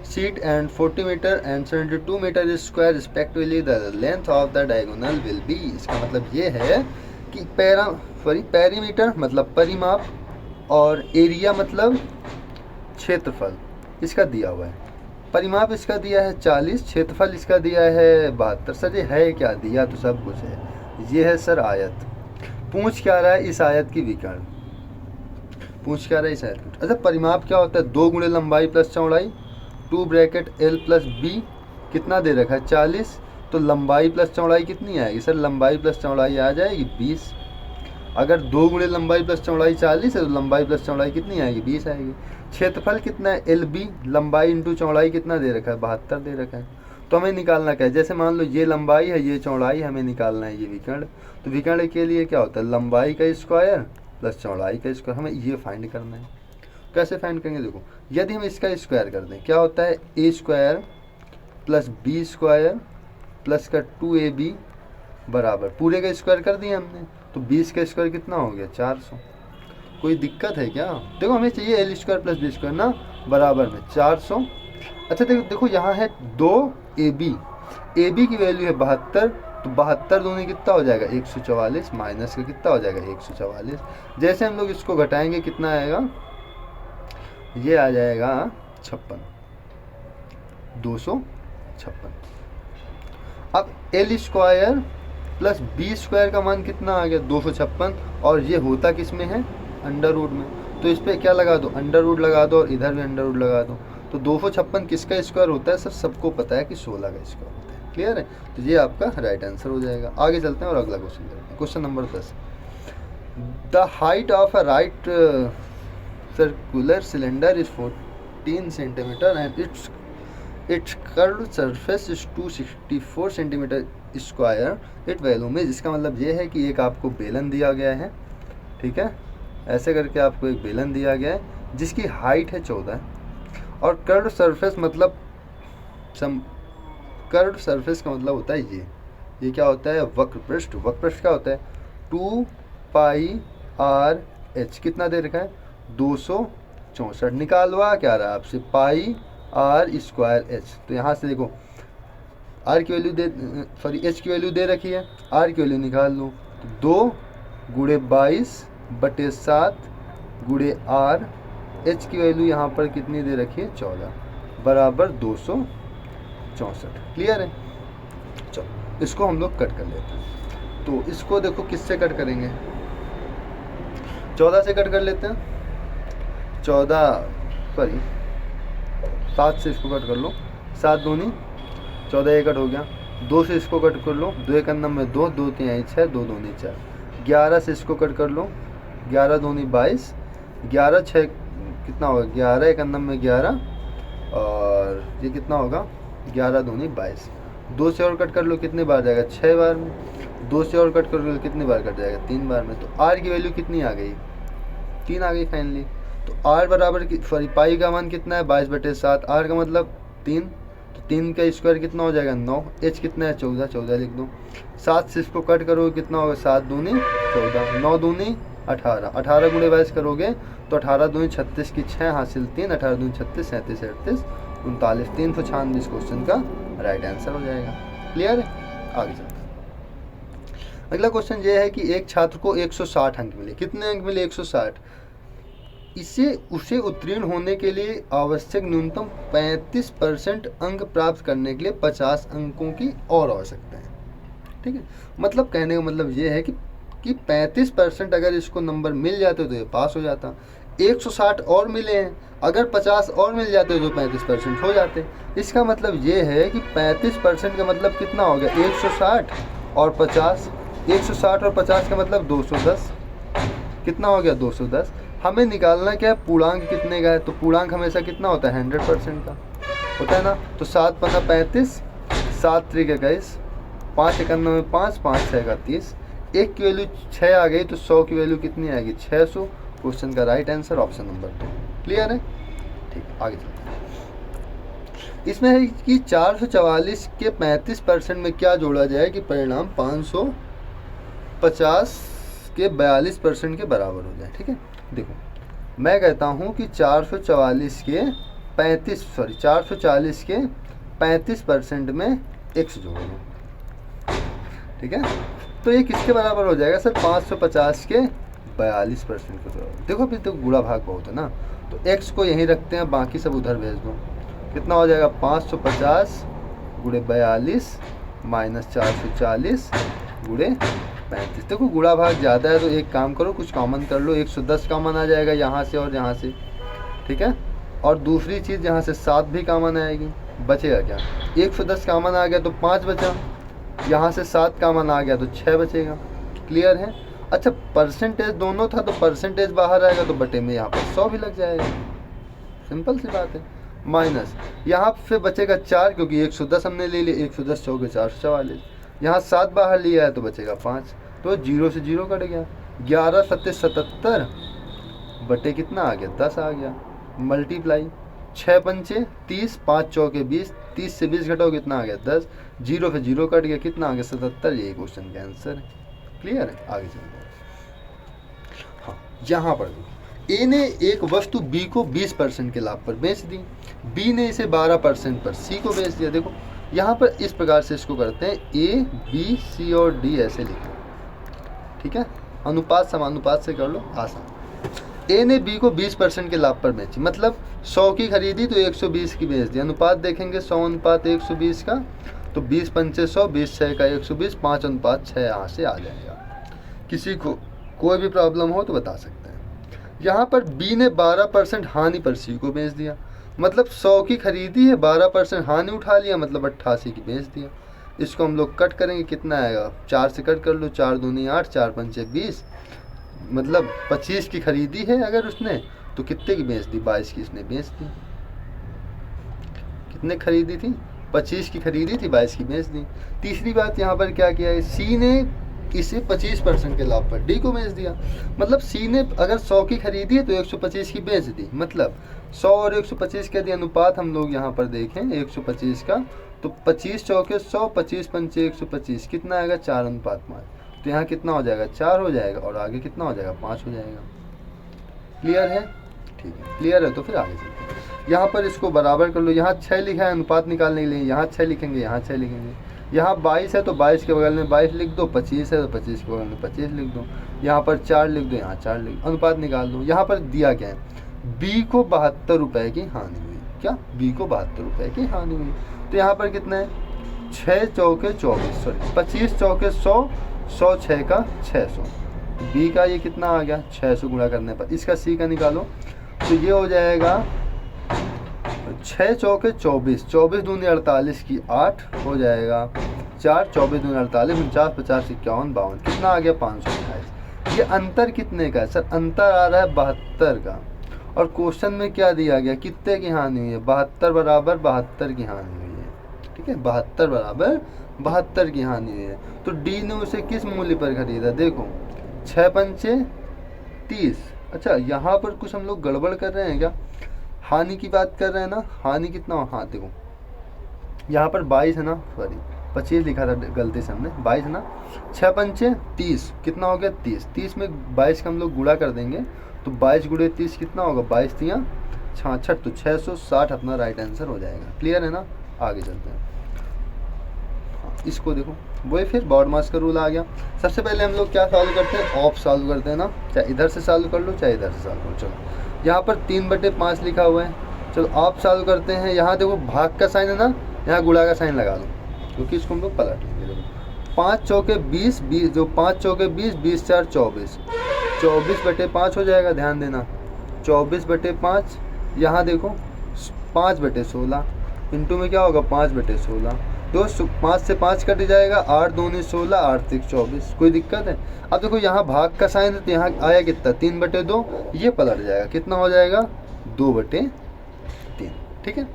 sheet and 40 metre and 72 metre square respectively the length of the diagonal will be. इसका मतलब ये है कि पेरीमीटर मतलब परिमाप और एरिया मतलब क्षेत्रफल इसका दिया हुआ है। परिमाप इसका दिया है 40, क्षेत्रफल इसका दिया है 72। सर ये है क्या, दिया तो सब कुछ है। ये है सर आयत। पूछ क्या रहा है, इस आयत की विकर्ण। पूछ क्या रहा है, इस आयत की। अच्छा परिमाप क्या होता है, 2 गुणे लंबाई प्लस चौड़ाई, 2 ब्रैकेट L प्लस B कितना दे रखा है 40। तो लंबाई प्लस चौड़ाई कितनी आएगी सर, लंबाई प्लस चौड़ाई आ जाएगी 20। अगर 2 गुणे लंबाई प्लस चौड़ाई 40 है तो लंबाई प्लस चौड़ाई कितनी आएगी 20 आएगी। क्षेत्रफल कितना है LB, लंबाई इंटू चौड़ाई कितना दे रखा है 72 दे रखा है। तो हमें निकालना क्या है, जैसे मान लो ये लंबाई है ये चौड़ाई, हमें निकालना है ये विकर्ण। तो विकर्ण के लिए क्या होता है, लंबाई का स्क्वायर प्लस चौड़ाई का स्क्वायर, हमें ये फाइंड करना है। कैसे फाइंड करेंगे, देखो यदि हम इसका स्क्वायर कर दें क्या होता है, A square plus B square plus का 2ab बराबर, पूरे का स्क्वायर कर दिया हमने, तो 20 का स्क्वायर कितना हो गया 400। कोई दिक्कत है क्या, देखो हमें चाहिए L square plus B square ना, बराबर में 400। अच्छा देखो यहाँ है 2ab, ab की वैल्यू है 72, तो 72 दूनी कितना हो जाएगा 144, माइनस का कितना हो जाएगा 144। जैसे हम लोग इसको घटाएंगे कितना आएगा, ये आ जाएगा 56, 256। अब L square plus B square का मान कितना आ गया 256, और ये होता किस में है अंडर रूट में, तो इस पर क्या लगा दो अंडर रूट लगा दो, और इधर भी अंडर रूट लगा दो। तो 256 किसका स्क्वायर होता है सर, सबको पता है कि 16 का स्क्वायर होता है। क्लियर है, तो ये आपका राइट आंसर हो जाएगा। आगे चलते हैं और अगला क्वेश्चन करते हैं। Question number 10, the height of a right circular cylinder is 14 centimetre and it's curved surface is 264 centimetre square, it value में। इसका मतलब ये है कि एक आपको बेलन दिया गया है, ठीक है, ऐसे करके आपको एक बेलन दिया गया है जिसकी हाइट है 14, और कर्व्ड सरफेस मतलब कर्व्ड सरफेस का मतलब होता है ये क्या होता है वक्र पृष्ठ। वक्र पृष्ठ क्या होता है 2 पाई r h, कितना दे रखा है 264। निकालवा क्या रहा है आपसे, पाई r स्क्वायर h। तो यहाँ से देखो r की वैल्यू h की वैल्यू दे रखी है, r की वैल्यू निकाल लो, 2 गुणे 22/7 गुणे r, h की वैल्यू यहाँ पर कितनी दे रखी है 14, बराबर 264। क्लियर है, चलो इसको हम लोग कट कर लेते हैं। तो इसको देखो किससे कट करेंगे, 14 से कट कर लेते हैं, 7 से इसको कट कर लो, 7 दूनी 14, ये कट हो गया। 2 से इसको कट कर लो, 2 एक अन्नम में 2, 2 3 6, 2 दूनी 4। 11 से इसको कट कर लो, 11 दूनी 22, 11 6 कितना होगा 11 एक अन्नम में 11, और ये कितना होगा 11 दूनी 22। 2 से और कट कर लो, कितने बार जाएगा 6 बार में। 2 से और कट कर लो, कितनी बार कट जाएगा 3 बार में। तो r की वैल्यू कितनी आ गई 3 आ गई फाइनली। तो r बराबर पाई का मान कितना है 22/7, r का मतलब 3, तो 3 का स्क्वायर कितना हो जाएगा 9, h कितना है 14, 14 लिख दो। 7 से इसको कट करोगे कितना होगा 7 दूनी 14, 9 दूनी 18, 18 गुणे 22 करोगे तो 18 दूनी 36 की 6 हासिल 3, 18 दूनी 36, 37 38 39, 396 क्वेश्चन का राइट आंसर हो जाएगा। क्लियर है, आगे चलते हैं। अगला क्वेश्चन ये है कि एक छात्र को 160 अंक मिले, कितने अंक मिले 160। उसे उत्तीर्ण होने के लिए आवश्यक न्यूनतम 35% अंक प्राप्त करने के लिए 50 अंकों की और आवश्यकता है। ठीक है, मतलब कहने का मतलब ये है कि 35% अगर इसको नंबर मिल जाते तो ये पास हो जाता। 160 और मिले हैं, अगर 50 और मिल जाते तो 35% हो जाते। इसका मतलब ये है कि 35% का मतलब कितना हो गया 160 और 50, 160 और 50 का मतलब 210, कितना हो गया 210। हमें निकालना क्या है पूर्णांक कितने का है, तो पूर्णांक हमेशा कितना होता है 100% का होता है ना। तो 7 पंजा 35, 7 त्रिक 21, 5 51 में 5, 5 6 31, 1 की वैल्यू 6 आ गई तो 100 की वैल्यू कितनी आएगी 600। क्वेश्चन का right answer option number 2। Clear है, ठीक, आगे चलते हैं। इसमें है कि 444 के 35% में क्या जोड़ा जाए कि परिणाम 550 के 42% के बराबर हो जाए। ठीक है, देखो मैं कहता हूँ कि 440 के 35% में x जोड़ दो, ठीक है। तो ये किसके बराबर हो जाएगा सर? 550 के 42% के बराबर। देखो अभी तो गुणा भाग बहुत है ना, तो x को यहीं रखते हैं, बाकी सब उधर भेज दो। कितना हो जाएगा? 550 गुणे 42 माइनस 440 गुणे 35। देखो गुणा भाग ज़्यादा है तो एक काम करो, कुछ कॉमन कर लो। 110 कॉमन आ जाएगा यहाँ से और यहाँ से, ठीक है। और दूसरी चीज़ यहाँ से 7 भी कॉमन आएगी, बचेगा क्या? 110 कॉमन आ गया तो 5 बचा, यहाँ से 7 कॉमन आ गया तो 6 बचेगा। क्लियर है? अच्छा, परसेंटेज दोनों था तो परसेंटेज बाहर आएगा तो बटे में यहाँ पर 100 भी लग जाएगा। सिंपल सी बात है। माइनस यहाँ पे बचेगा 4, क्योंकि 110 हमने ले लिया, 110 चौके 444, यहाँ 7 बाहर लिया है तो बचेगा 5, तो 0 से 0 कट गया। 11 सत्ते 77 बटे कितना आ गया? 10 आ गया। मल्टीप्लाई 6 पंचे 30, 5 चौके 20, 30 से 20 घटाओ कितना आ गया? 10, 0 से 0 कट गया, कितना आ गया? 77। यही क्वेश्चन का आंसर है। क्लियर है? आगे चलते हैं। हाँ, यहाँ पर ए ने एक वस्तु बी को 20% के लाभ पर बेच दी, बी ने इसे 12% पर सी को बेच दिया। देखो यहाँ पर इस प्रकार से इसको करते हैं, ए बी सी और डी ऐसे लिखो, ठीक है। अनुपात समानुपात से कर लो, आसान। ए ने बी को 20% के लाभ पर बेची, मतलब 100 की खरीदी तो 120 की बेच दी। अनुपात देखेंगे 100 अनुपात 120 का, तो 20 पंचे 100, 20 6 का 120, 5 अनुपात 6 यहाँ से आ जाएगा। किसी को कोई भी प्रॉब्लम हो तो बता सकते हैं। यहाँ पर बी ने 12% हानि पर सी को बेच दिया, मतलब 100 की खरीदी है, 12% हानि उठा लिया, मतलब 88 की बेच दिया। इसको हम लोग कट करेंगे, कितना आएगा? 4 से कट कर लो, 4 दूनी 8, 4 पंचे 20, मतलब 25 की खरीदी है अगर उसने, तो कितने की बेच दी? 22 की इसने बेच दी। कितने खरीदी थी? 25 की खरीदी थी, 22 की बेच दी। तीसरी बात यहाँ पर क्या किया है? सी ने इसे 25% के लाभ पर डी को बेच दिया, मतलब सी ने अगर 100 की खरीदी है तो 125 की बेच दी, मतलब 100 और 125 का यदि अनुपात हम लोग यहाँ पर देखें 125 का, तो 25 चौके 100, 25 पंचे 125, कितना आएगा? 4 अनुपात 5। तो यहाँ कितना हो जाएगा? 4 हो जाएगा, और आगे कितना हो जाएगा? 5 हो जाएगा। क्लियर है? ठीक है, क्लियर है तो फिर आगे चलते हैं। यहाँ पर इसको बराबर कर लो, यहाँ 6 लिखा है अनुपात निकालने के लिए, यहाँ 6 लिखेंगे, यहाँ 6 लिखेंगे। यहाँ 22 है तो 22 के बगल में 22 लिख दो, 25 है तो 25 के बगल में 25 लिख दो, यहाँ पर 4 लिख दो, यहाँ 4 लिख दो, अनुपात निकाल दो। यहाँ पर दिया क्या है? बी को 72 रुपये की हानि हुई। क्या? बी को 72 रुपये की हानि हुई। तो यहाँ पर कितना है? 6 चौके 24, सॉरी 25 चौके 100, 100 6 का 600। बी का ये कितना आ गया? 600 गुणा करने पर। इसका सी का निकालो तो ये हो जाएगा 6 चौके 24, 24 दूनी 48 की 8 हो जाएगा, 4 24 दूनी 48, 49 50 51 52, कितना आ गया? 528। ये अंतर कितने का है सर? अंतर आ रहा है 72 का, और क्वेश्चन में क्या दिया गया? कितने की हानि हुई है? 72 बराबर 72 की हानि हुई है, ठीक है। 72 बराबर 72 की हानि हुई है। तो डी ने उसे किस मूल्य पर खरीदा? देखो 6 पंचे 30। अच्छा, यहाँ पर कुछ हम लोग गड़बड़ कर रहे हैं क्या? हानि की बात कर रहे हैं ना, हानि कितना हो? हाँ देखो यहाँ पर 22 है ना, सॉरी 25 लिखा था गलती से हमने, 22 है ना। 6 पंचे 30, कितना हो गया? 30। 30 में 22 का हम लोग गुणा कर देंगे तो 22 गुणे 30 कितना होगा? 22 तियाँ 66, तो 660 अपना राइट आंसर हो जाएगा। क्लियर है ना? आगे चलते हैं। हाँ, इसको देखो, वही फिर बॉड मास का रूल आ गया। सबसे पहले हम लोग क्या सॉल्व करते हैं? ऑफ सॉल्व करते हैं ना, चाहे इधर से सॉल्व कर लो चाहे इधर से सॉल्व करो। चलो यहाँ पर 3/5 लिखा हुआ है, चलो आप सॉल्व करते हैं। यहाँ देखो भाग का साइन है ना, यहाँ गुणा का साइन लगा दो, क्योंकि इसको हम लोग पलट लेंगे। देखो 5 चौके 20, 20 जो 5 चौके 20, 20 4 24, 24/5 हो जाएगा। ध्यान देना 24/5, यहाँ देखो 5/16, इंटू में क्या होगा? 5/16। तो 5 से 5 कट जाएगा, 8 दूनी 16, 8 3 24। कोई दिक्कत है? अब देखो यहाँ भाग का साइन है तो यहाँ आया कितना? 3/2, ये पलट जाएगा, कितना हो जाएगा? 2/3, ठीक है।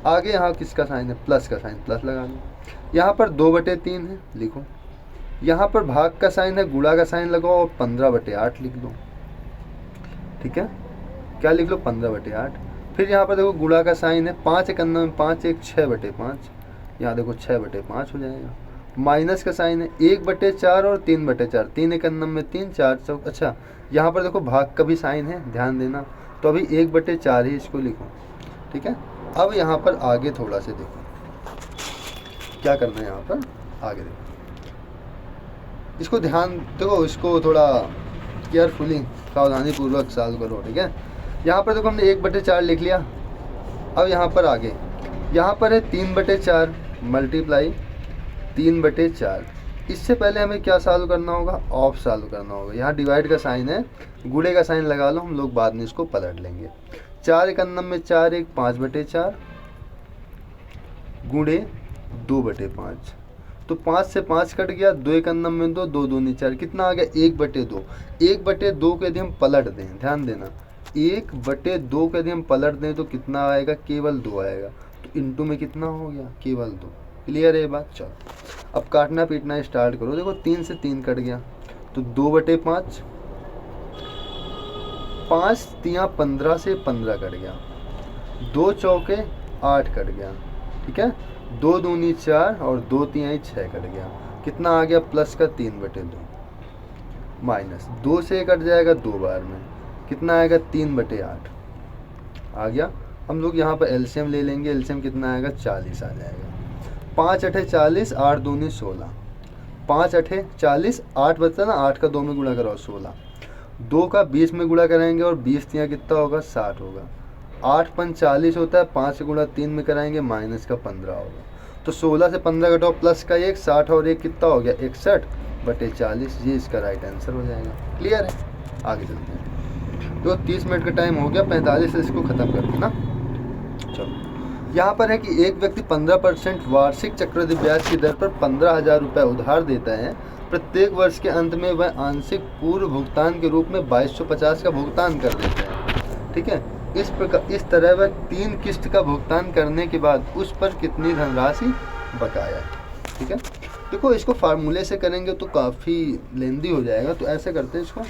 आगे यहाँ किसका साइन है? प्लस का साइन, प्लस लगा लो। यहाँ पर 2/3 है, लिखो। यहाँ पर भाग का साइन है, गुणा का साइन लगाओ और 15/8 लिख दो, ठीक है। क्या लिख लो? 15/8। फिर यहाँ पर देखो गुणा का साइन है, 5 1 में 5 1 6/5, यहाँ देखो 6/5 हो जाएगा। माइनस का साइन है, 1/4 और 3/4, 3 × 9 में 3, 4 चौक, अच्छा यहाँ पर देखो भाग का भी साइन है, ध्यान देना, तो अभी 1/4 ही इसको लिखो, ठीक है। अब यहाँ पर आगे थोड़ा से देखो क्या करना है, यहाँ पर आगे देखो, इसको ध्यान देखो, इसको थोड़ा केयरफुली सावधानी पूर्वक सॉल्व करो, ठीक है। यहाँ पर देखो हमने 1/4 लिख लिया। अब यहाँ पर आगे, यहाँ पर है 3/4 मल्टीप्लाई 3/4। इससे पहले हमें क्या सॉल्व करना होगा, ऑफ सॉल्व करना होगा। यहाँ डिवाइड का साइन है, गुणे का साइन लगा लो, हम लोग बाद में इसको पलट लेंगे। 4 × 9 में 4, 1 5/4 गुणे 2/5, तो 5 से 5 कट गया, 2 × 9 में 2, 2 दूनी 4, कितना आ गया 1/2। 1/2 को यदि हम पलट दें, ध्यान देना, 1/2 को यदि हम पलट दें तो कितना आएगा, केवल 2 आएगा, तो इंटू में कितना हो गया, केवल 2। क्लियर है ये बात। चलो अब काटना पीटना स्टार्ट करो। देखो 3 से 3 कट गया, तो 2/5, 5 × 15 से 15 कट गया, 2 चौके 8 कट गया, ठीक है, 2 दूनी 4 और 2 तिहाई 6 कट गया, कितना आ गया प्लस का 3/2, माइनस 2 से कट जाएगा 2 बार में, कितना आएगा 3/8 आ गया। हम लोग यहाँ पर एलसीएम ले लेंगे, एलसीएम कितना आएगा 40 आ जाएगा। 5 × 8 40, 8 दूनी 16, 5 × 8 40, 8 बचता ना, 8 का 2 में गुणा करो 16, 2 का 20 में गुणा करेंगे और 20 तिहाई कितना होगा 60 होगा, 8 × 5 40 होता है, 5 से गुणा 3 में कराएंगे, माइनस का 15 होगा, तो 16 से 15 घटाओ प्लस का 1, 60 और 1 कितना हो गया 61/40, ये इसका राइट आंसर हो जाएगा। क्लियर है, आगे चलते हैं। तो 30 मिनट का टाइम हो गया, 45 से इसको ख़त्म कर देना। चलो यहाँ पर है कि एक व्यक्ति 15% वार्षिक चक्रवृद्धि ब्याज की दर पर 15,000 रुपये उधार देता है। प्रत्येक वर्ष के अंत में वह आंशिक पूर्व भुगतान के रूप में 2250 का भुगतान कर देता है, ठीक है। इस तरह वह 3 किस्त का भुगतान करने के बाद उस पर कितनी धनराशि बकाया है, ठीक है। देखो इसको फार्मूले से करेंगे तो काफ़ी लेंदी हो जाएगा, तो ऐसे करते हैं, इसको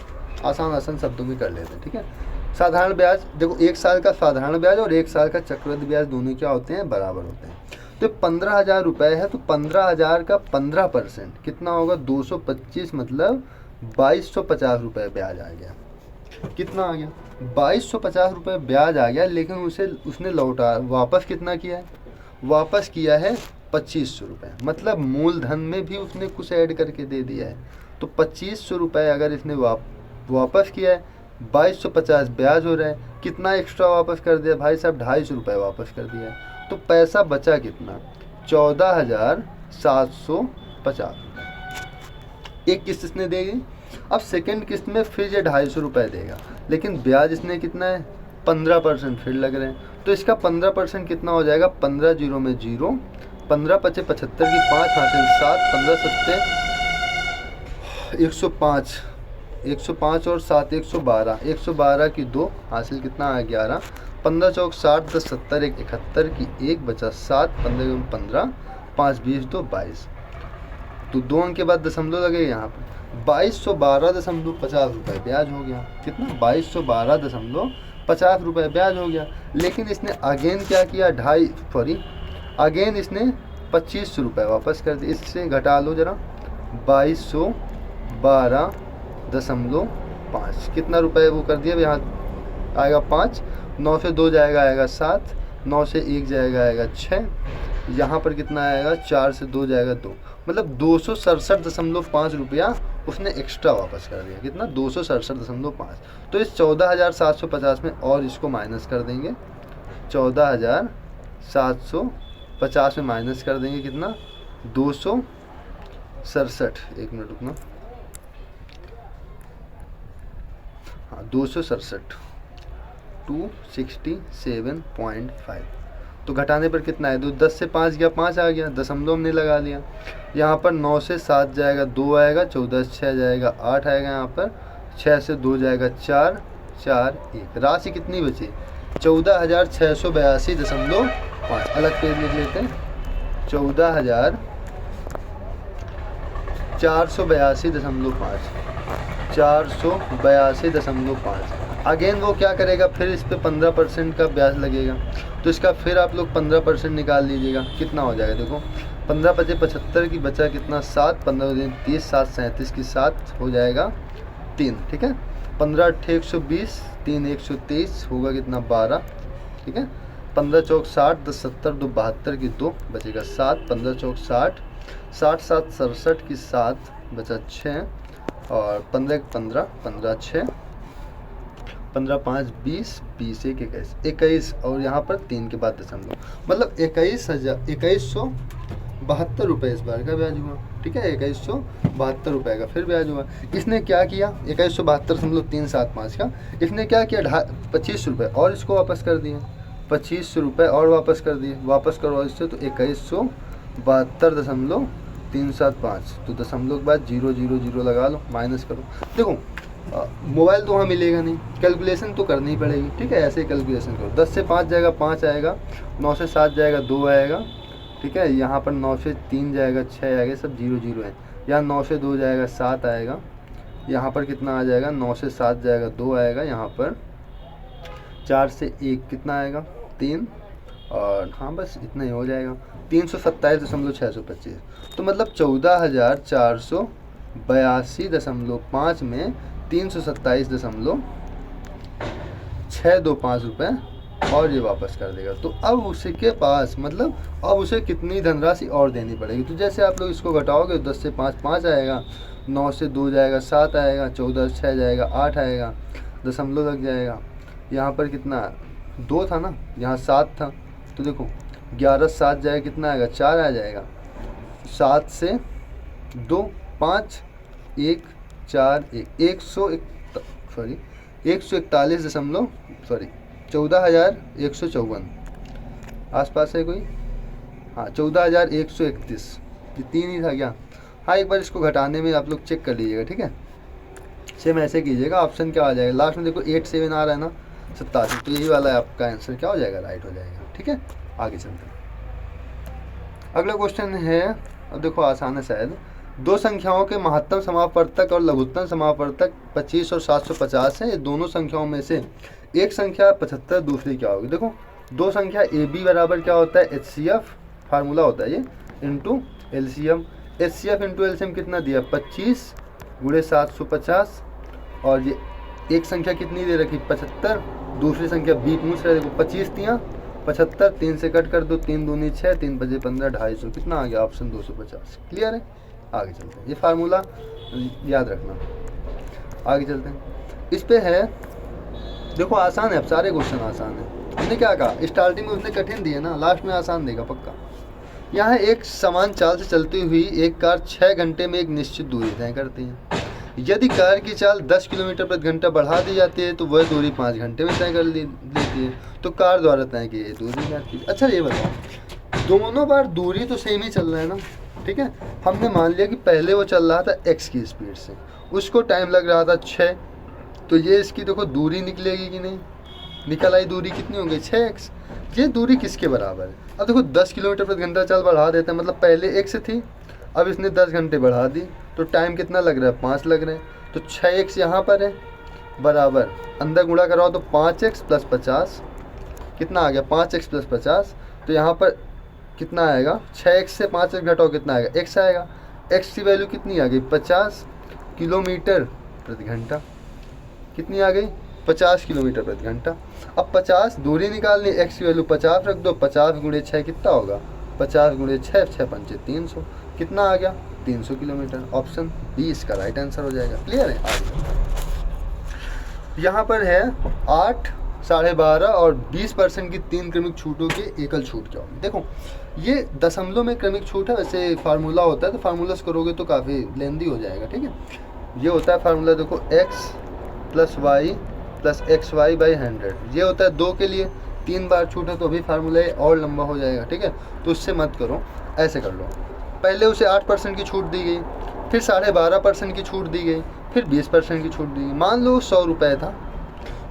आसान शब्दों में कर लेते हैं, ठीक है। साधारण ब्याज, देखो 1 साल का साधारण ब्याज और 1 साल का चक्रवृद्धि ब्याज दोनों क्या होते हैं, बराबर होते हैं। तो 15,000 रुपये है, तो 15,000 का 15% कितना होगा 225, मतलब 2250 रुपये ब्याज आ गया। कितना आ गया 2250 रुपये ब्याज आ गया, लेकिन उसने लौटा वापस कितना किया है, वापस किया है 2500 रुपये, मतलब मूलधन में भी उसने कुछ ऐड करके दे दिया है। तो 2500 रुपये अगर इसने वापस किया है, 2250 ब्याज हो रहा है, कितना एक्स्ट्रा वापस कर दिया भाई साहब, 250 रुपये वापस कर दिया है। तो पैसा बचा कितना 14,750 रुपये। एक किस्त इसने देगी, अब सेकेंड किस्त में फिर ये 250 रुपये देगा, लेकिन ब्याज इसने कितना है 15% फिर लग रहे हैं, तो इसका 15% कितना हो जाएगा, 15 0 में 0, 15 × 5 = 75 की 5 हासिल 7, 15 × 7 = 105, 105 और 7 112, 112 की 2 हासिल कितना आ 11, 15 चौक 60, 10 70, 1 71 की 1 बचा 7, 15 × 15, 5 20 2 22, तो 2 अंक के बाद दशमलव लगे यहाँ पर, 2212.50 रुपये ब्याज हो गया। कितना 2212.50 रुपये ब्याज हो गया। लेकिन इसने अगेन क्या किया, अगेन इसने 2500 रुपये वापस कर दिए। इससे घटा लो जरा, 2212.5 कितना रुपये वो कर दिया, यहाँ आएगा 5, 9 से 2 जाएगा आएगा 7, 9 से 1 जाएगा आएगा 6, यहाँ पर कितना आएगा 4 से 2 जाएगा 2, मतलब 267.5 रुपया उसने एक्स्ट्रा वापस कर दिया। कितना 267.5। तो इस 14,750 में और इसको माइनस कर देंगे, 14,750 में माइनस कर देंगे कितना 267, एक मिनट रुकना, हाँ 267, 267.5। तो घटाने पर कितना है, 10 से 5 गया 5 आ गया, दशमलव हमने लगा लिया। यहाँ पर 9 से 7 जाएगा 2 आएगा, 14 से 6 जाएगा 8 आएगा, यहाँ पर 6 से 2 जाएगा 4, 4 1, राशि कितनी बची 14,682.5। अलग पेज लिख लेते हैं, 14,482.5, 482.5। अगेन वो क्या करेगा, फिर इस पे 15% का ब्याज लगेगा, तो इसका फिर आप लोग 15% निकाल लीजिएगा, कितना हो जाएगा देखो 15 बचे 75 की, बचा कितना 7, 15 दिन 30, 7 37 की 7 हो जाएगा 3, ठीक है। 15 8 120, 3 123 होगा कितना 12, ठीक है। 15 चौक 60, 10 70, 2 72 की 2 बचेगा 7, 15 चौक 60, 60 7 67 की 7 बचा 6, और 15 15 15 6, 15 5 20, 20 1 21 21, और यहाँ पर 3 के बाद दशमलव, मतलब 21,72 रुपये इस बार का ब्याज हुआ, ठीक है। 2172 रुपये का फिर ब्याज हुआ। इसने क्या किया, 2172.375 का इसने क्या किया, 25 रुपये और इसको वापस कर दिए, 25 रुपये और वापस कर दिए, वापस करो इससे तो 2172.375, तो दशमलव के बाद 000 लगा लो, माइनस करो। देखो मोबाइल तो वहाँ मिलेगा नहीं, कैलकुलेशन तो करनी ही पड़ेगी, ठीक है। ऐसे ही कैलकुलेशन करो, 10 से 5 जाएगा 5 आएगा, 9 से 7 जाएगा 2 आएगा, ठीक है। यहाँ पर 9 से 3 जाएगा 6 आएगा, सब 0 है। यहाँ 9 से 2 जाएगा 7 आएगा, यहाँ पर कितना आ जाएगा, 9 से 7 जाएगा 2 आएगा, यहाँ पर 4 से 1 कितना आएगा 3, और हाँ बस इतना ही हो जाएगा, 327.625। तो मतलब 14,482.5 में 327.625 रुपये और ये वापस कर देगा। तो अब उसके पास मतलब अब उसे कितनी धनराशि और देनी पड़ेगी। तो जैसे आप लोग इसको घटाओगे, 10 से 5 5 आएगा, 9 से 2 जाएगा 7 आएगा, 14 से 6 जाएगा 8 आएगा, दशमलव लग जाएगा। यहाँ पर कितना 2 था ना, यहाँ 7 था, तो देखो 11 से 7 जाएगा कितना आएगा 4 आ जाएगा, 7 से 2 5 1 4 1 14,154 आसपास है कोई, हाँ 14,131, ये 3 ही था क्या। हाँ एक बार इसको घटाने में आप लोग चेक कर लीजिएगा, ठीक है। सेम ऐसे कीजिएगा, ऑप्शन क्या आ जाएगा लास्ट में, देखो 8 7 आ रहा है ना 87, तो यही वाला आपका आंसर क्या हो जाएगा, राइट हो जाएगा, ठीक है। आगे चलते हैं, अगला क्वेश्चन है, अब देखो आसान है शायद। दो संख्याओं के महत्तम समापवर्तक और लघुत्तम समापवर्तक 25 और 750 है। ये दोनों संख्याओं में से एक संख्या 75, दूसरी क्या होगी। देखो दो संख्या ए बी बराबर क्या होता है, HCF फार्मूला होता है ये, into LCM। HCF into LCM कितना दिया 25 गुणे 750, और ये एक संख्या कितनी दे रखी 75, दूसरी संख्या बी पूछ रहे, देखो 25 दिया 75, 3 से कट कर दो, 3 दूनी 6, 3 बजे 15, 250, कितना आ गया ऑप्शन 250। क्लियर है, आगे चलते हैं, ये फार्मूला याद रखना। आगे चलते हैं, इस पे है, देखो आसान है, अब सारे क्वेश्चन आसान है। हमने क्या कहा, स्टार्टिंग में उसने कठिन दिए ना, लास्ट में आसान देगा पक्का। यहाँ एक समान चाल से चलती हुई एक कार 6 घंटे में एक निश्चित दूरी तय करती है। यदि कार की चाल 10 किलोमीटर प्रति घंटा बढ़ा दी जाती है तो वह दूरी 5 घंटे में तय कर लेती है। तो कार द्वारा तय की दूरी ज्ञात कीजिए। अच्छा ये बताओ, दोनों बार दूरी तो सेम ही चल रहा है ना, ठीक है। हमने मान लिया कि पहले वो चल रहा था x की स्पीड से, उसको टाइम लग रहा था 6, तो ये इसकी देखो दूरी निकलेगी कि नहीं, निकल आई दूरी कितनी होगी 6x। ये दूरी किसके बराबर है, अब देखो 10 किलोमीटर प्रति घंटा चल बढ़ा देते हैं, मतलब पहले x थी, अब इसने 10 घंटे बढ़ा दी, तो टाइम कितना लग रहा है 5 लग रहे हैं, तो 6x यहाँ पर है बराबर, अंदर गुणा कराओ तो 5x प्लस 50, कितना आ गया 5x प्लस 50, तो यहाँ पर कितना आएगा 6x से 5x घटाओ कितना आएगा x आएगा, x की वैल्यू कितनी आ गई 50 किलोमीटर प्रति घंटा, कितनी आ गई 50 किलोमीटर प्रति घंटा। अब 50 दूरी निकालनी, x की वैल्यू 50 रख दो, 50 गुणे 6 कितना होगा 50 गुणे 6, 6 पंचे 300, कितना आ गया 300 किलोमीटर। ऑप्शन बी इसका राइट आंसर हो जाएगा। क्लियर है, आगे यहाँ पर है 8, 12.5 और 20% की 3 क्रमिक छूटों की एकल छूट क्या होगी। देखो ये दशमलव में क्रमिक छूट है, वैसे फार्मूला होता है, तो फार्मूलास करोगे तो काफ़ी लेंदी हो जाएगा, ठीक है। ये होता है फार्मूला, देखो x plus Y plus X Y by 100, ये होता है 2 के लिए, 3 बार छूट है तो अभी फार्मूला और लंबा हो जाएगा, ठीक है। तो उससे मत करो, ऐसे कर लो, पहले उसे 8% की छूट दी गई, फिर 12.5% की छूट दी गई, फिर 20% की छूट दी गई। मान लो 100 रुपये था,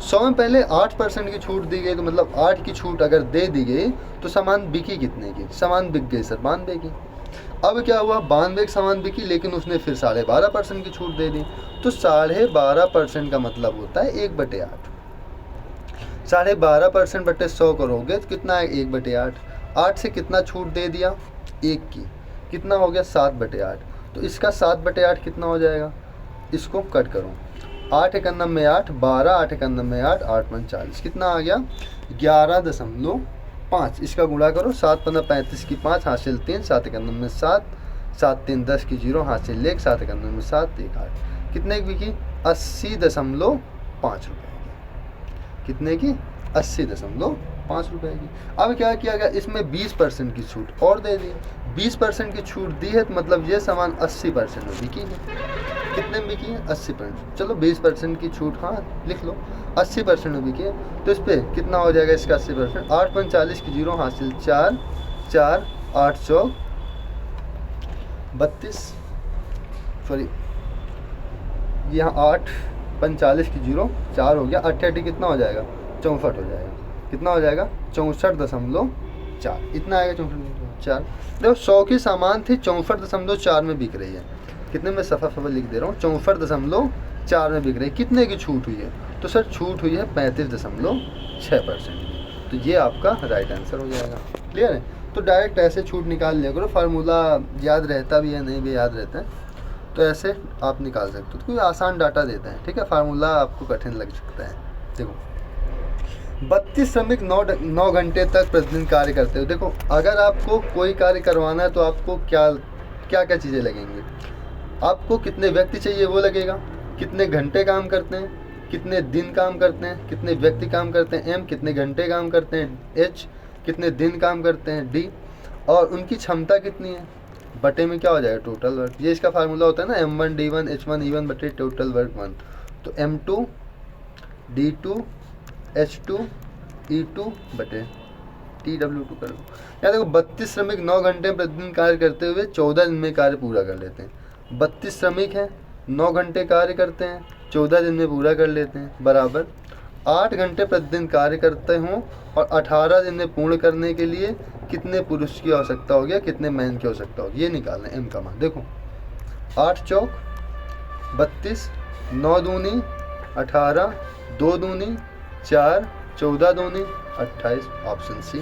100 में पहले 8% की छूट दी गई, तो मतलब 8 की छूट अगर दे दी गई तो सामान बिकी कितने की, सामान बिक गई सर 92 की। अब क्या हुआ 92 सामान बिकी, लेकिन उसने फिर 12.5% की छूट दे दी, तो 12.5% का मतलब होता है 1/8। 12.5% बटे 100 करोगे तो कितना है 1/8। 8 से कितना छूट दे दिया 1 की, कितना हो गया 7/8। तो इसका 7/8 कितना हो जाएगा, इसको कट करो, 8 × 9 में 8, 12, 8 × 9 में 8, 8 × 5 40, कितना आ गया 11.5। इसका गुणा करो, 7 × 15 35 की 5 हासिल 3, 7 × 9 में 7, 7 3 10 की 0 हासिल 1, 7 × 9 में 7 1 8, कितने की बिकी 80.5 रुपये की। कितने की 80.5 रुपये की। अब क्या किया गया, इसमें 20% की छूट और दे दी। 20% की छूट दी है तो मतलब ये सामान 80% में बिकी है। कितने में बिकी है 80%। चलो 20% की छूट, हाँ लिख लो, 80% में बिकी है। तो इस पर कितना हो जाएगा इसका 80%, 8 × 5 40 की 0 हासिल 4, 4 8 4 32, सॉरी यहाँ 8 × 5 40 की 0 4 हो गया, 8 कितना हो जाएगा 64 हो जाएगा। कितना हो जाएगा 64.4, इतना आएगा 64.4। देखो 100 की सामान थी 64.4 में बिक रही है। कितने में सफ़ा लिख दे रहा हूँ, 64.4 में बिक रही है। कितने की छूट हुई है, तो सर छूट हुई है 35.6% की। तो ये आपका राइट आंसर हो जाएगा। क्लियर है। तो डायरेक्ट ऐसे छूट निकाल लिया करो, फार्मूला याद रहता भी है नहीं भी याद रहता है, तो ऐसे आप निकाल सकते हो। तो कोई आसान डाटा देता है, ठीक है, फार्मूला आपको कठिन लग सकता है। देखो 32 श्रमिक 9 घंटे तक प्रतिदिन कार्य करते हो। देखो अगर आपको कोई कार्य करवाना है तो आपको क्या क्या क्या चीज़ें लगेंगी, आपको कितने व्यक्ति चाहिए वो लगेगा, कितने घंटे काम करते हैं, कितने दिन काम करते हैं, कितने व्यक्ति काम करते हैं, एम कितने घंटे काम करते हैं, एच कितने दिन काम करते हैं, डी और उनकी क्षमता कितनी है, बटे में क्या हो जाएगा टोटल वर्क। ये इसका फार्मूला होता है ना M1 D1 H1 E1 बटे टोटल वर्क 1। तो M2 D2 H2 E2 बटे TW2 कर लो। या देखो 32 श्रमिक 9 घंटे प्रतिदिन कार्य करते हुए 14 दिन में कार्य पूरा कर लेते हैं। 32 श्रमिक हैं, 9 घंटे कार्य करते हैं, 14 दिन में पूरा कर लेते हैं, बराबर 8 घंटे प्रतिदिन कार्य करते हों और 18 दिन में पूर्ण करने के लिए कितने पुरुष की आवश्यकता होगी या कितने मैन की आवश्यकता होगी, ये निकालना है। एम का मान देखो 8 चौक 32, 9 दूनी 18, 2 दूनी 4, 14 दूनी 28, ऑप्शन सी।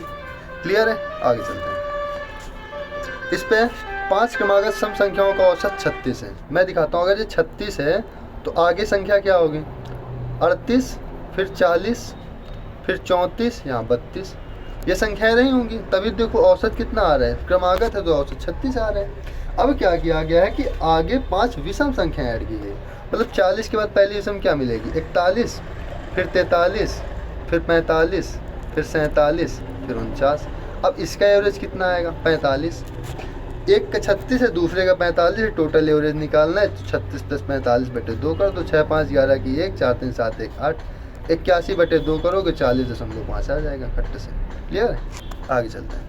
क्लियर है। आगे चलते हैं। इस पे 5 क्रमागत सम संख्याओं का औसत 36 है। मैं दिखाता हूँ, अगर ये 36 है तो आगे संख्या क्या होगी 38, फिर 40, फिर 34, यहाँ 32, ये संख्याएं नहीं होंगी, तभी देखो औसत कितना आ रहा है, क्रमागत है तो औसत 36 आ रहा है। अब क्या किया गया है कि आगे 5 विषम संख्याएं ऐड की गई, मतलब 40 के बाद पहली विषम क्या मिलेगी 41, फिर 43, फिर 45, फिर 47, फिर 49। अब इसका एवरेज कितना आएगा 45। एक का 36 है, दूसरे का 45 है, टोटल एवरेज निकालना है। 36 + 45 बटे 2 कर दो, 6 5 11 की 1, 4 3 7 1 8, 81 बटे 2 करोगे 40.5 आ जाएगा खट्टे से। क्लियर है। आगे चलते हैं।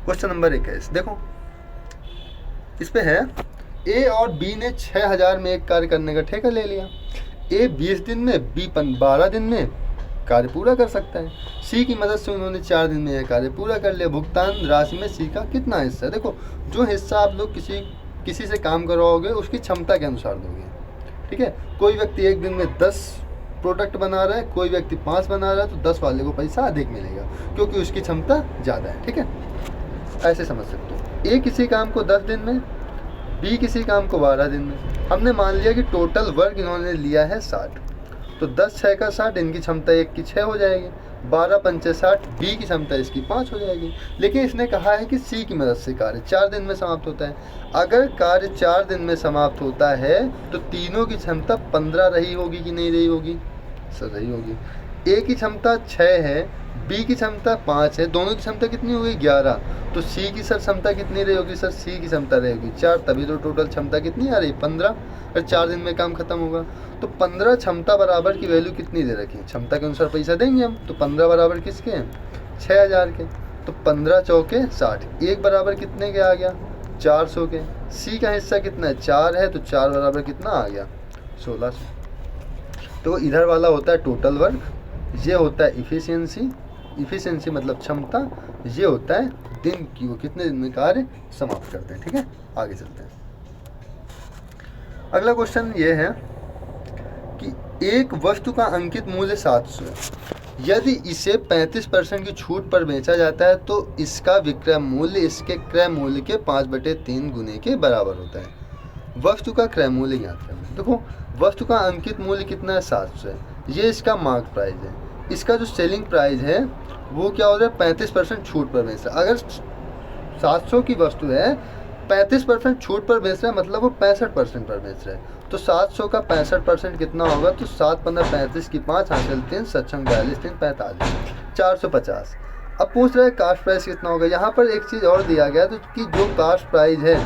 क्वेश्चन नंबर 21 देखो, इस पे है ए और बी ने 6000 में एक कार्य करने का ठेका ले लिया। ए 20 दिन में, बी 12 दिन में कार्य पूरा कर सकता है। सी की मदद से उन्होंने 4 दिन में यह कार्य पूरा कर लिया। भुगतान राशि में सी का कितना हिस्सा है। देखो जो हिस्सा आप लोग किसी से काम करवाओगे उसकी क्षमता के अनुसार दोगे, ठीक है। कोई व्यक्ति एक दिन में 10 प्रोडक्ट बना रहा है, कोई व्यक्ति 5 बना रहा है, तो 10 वाले को पैसा अधिक मिलेगा क्योंकि उसकी क्षमता ज़्यादा है, ठीक है। ऐसे समझ सकते हो। ए किसी काम को 10 दिन में, बी किसी काम को 12 दिन में। हमने मान लिया कि टोटल वर्क इन्होंने लिया है 60, तो 10 6 का 60, इनकी क्षमता एक की 6 हो जाएगी, 12 पंचे 60, बी की क्षमता इसकी 5 हो जाएगी। लेकिन इसने कहा है कि सी की मदद से कार्य 4 दिन में समाप्त होता है। अगर कार्य 4 दिन में समाप्त होता है तो तीनों की क्षमता 15 रही होगी कि नहीं रही होगी, सर रही होगी। ए की क्षमता 6 है, बी की क्षमता 5 है, दोनों की क्षमता कितनी हो गई 11, तो सी की सर क्षमता कितनी रही होगी, सर सी की क्षमता रहेगी 4, तभी तो टोटल क्षमता कितनी आ रही 15। अगर 4 दिन में काम खत्म होगा तो 15 क्षमता बराबर की वैल्यू कितनी दे रखी है, क्षमता के अनुसार पैसा देंगे हम, तो 15 बराबर किसके हैं 6000 के, तो 15 चौके 60, एक बराबर कितने के आ गया 400 के। सी का हिस्सा कितना है 4 है, तो 4 बराबर कितना आ गया 1600। तो इधर वाला होता है टोटल वर्क, ये होता है इफ़िशियंसी, इफ़िशियंसी मतलब क्षमता, ये होता है दिन की, वो कितने दिन में कार्य समाप्त करते हैं, ठीक है। आगे चलते हैं। अगला क्वेश्चन ये है कि एक वस्तु का अंकित मूल्य 700 है। यदि इसे 35% की छूट पर बेचा जाता है तो इसका विक्रय मूल्य इसके क्रय मूल्य के 5/3 गुने के बराबर होता है। वस्तु का क्रय मूल्य ज्ञात करना है। देखो वस्तु का अंकित मूल्य कितना है, 700 है। ये इसका मार्क प्राइस है। इसका जो सेलिंग प्राइस है वो क्या हो रहा है, 35% छूट पर बेच रहा है। अगर 700 की वस्तु है, 35% छूट पर बेच रहा है, मतलब वो 65% पर बेच रहा है। तो 700 का 65% कितना होगा, तो 7 15 35 की 5 हासिल 3 7 42 3 45 450। अब पूछ रहा है कास्ट प्राइस कितना होगा। यहाँ पर एक चीज़ और दिया गया तो कि जो कास्ट प्राइस है,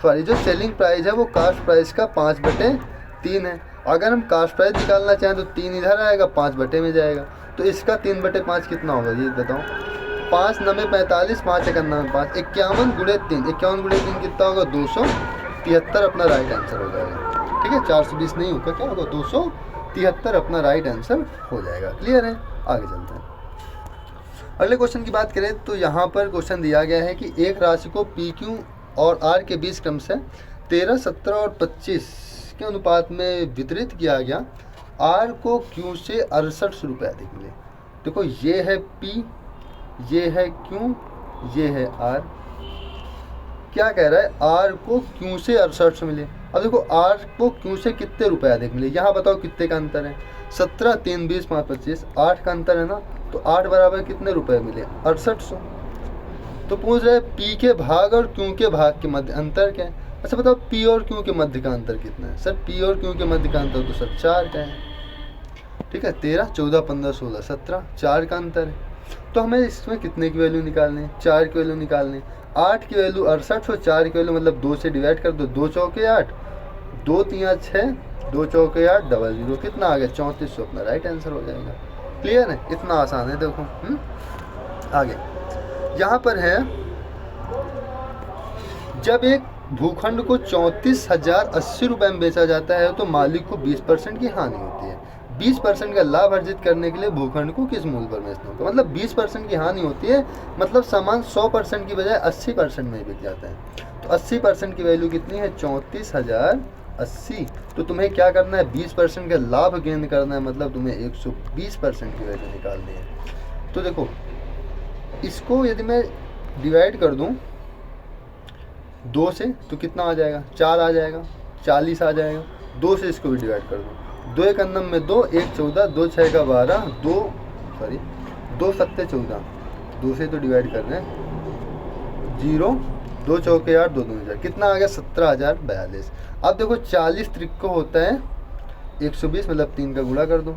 सॉरी जो सेलिंग प्राइस है वो कास्ट प्राइस का 5/3 है। अगर हम कास्ट प्राइस निकालना चाहें तो 3 इधर आएगा, 5 बटे में जाएगा। तो इसका 3/5 कितना होगा ये बताओ। 5 9 45 5 1 9 5 51 गुणे 3, 51 गुणे 3 कितना होगा, 273 अपना राइट आंसर हो जाएगा। ठीक है, 420 नहीं होगा, क्या होगा 273 अपना राइट आंसर हो जाएगा। क्लियर है, आगे चलते हैं। अगले क्वेश्चन की बात करें तो यहाँ पर क्वेश्चन दिया गया है कि एक राशि को पी क्यू और आर के बीच क्रम से 13 17 और 25 के अनुपात में वितरित किया गया। आर को क्यू से 68 रुपये अधिक मिले। देखो ये है पी, ये है क्यू, ये है आर। क्या कह रहा है, आर को क्यू से 68 मिले। अब देखो आर को क्यू से कितने रुपए अधिक मिले, यहाँ बताओ कितने का अंतर है। 17 3 20 5 25, 8 का अंतर है ना। तो 8 बराबर कितने रुपए मिले, 6800। तो पूछ रहे पी के भाग और क्यू के भाग के मध्य अंतर क्या है। अच्छा बताओ पी और क्यू के मध्य का अंतर कितना है। सर पी और क्यू के मध्य का अंतर तो सर 4 का है। ठीक है, 13 14 15 16 17, 4 का अंतर है। तो हमें इसमें कितने की वैल्यू निकालनी है, 4 की वैल्यू निकालनी है। 8 की वैल्यू 68 और 4 की वैल्यू मतलब 2 से डिवाइड कर दो, 2 चौके 8, 2 3 6, 2 चौके 8, 00 कितना आ गया 3400 अपना राइट आंसर हो जाएगा। क्लियर है, इतना आसान है। देखो आगे यहाँ पर है, जब एक भूखंड को 34,080 रुपये में बेचा जाता है तो मालिक को 20% की हानि होती है। 20% का लाभ अर्जित करने के लिए भूखंड को किस मूल्य पर बेचना होगा। मतलब 20% की हानि होती है, मतलब सामान 100% की बजाय 80% में बिक जाता है। तो 80% की वैल्यू कितनी है, 34,080। तो तुम्हें क्या करना है, 20% का लाभ गेन करना है, मतलब तुम्हें 120% की वैल्यू निकालनी है। तो देखो इसको यदि मैं डिवाइड कर दूं 2 से तो कितना आ जाएगा, 4 आ जाएगा, 40 आ जाएगा। 2 से इसको भी डिवाइड कर दूं, 2 1 9 में 2, 1 14, 2 6 का 12, 2 7 14, 2 से तो डिवाइड कर रहे हैं 0, 2 चौके 8, 2 2 हज़ार, कितना आ गया 17,042। अब देखो 40 त्रिक होता है 120, मतलब 3 का गुणा कर दो।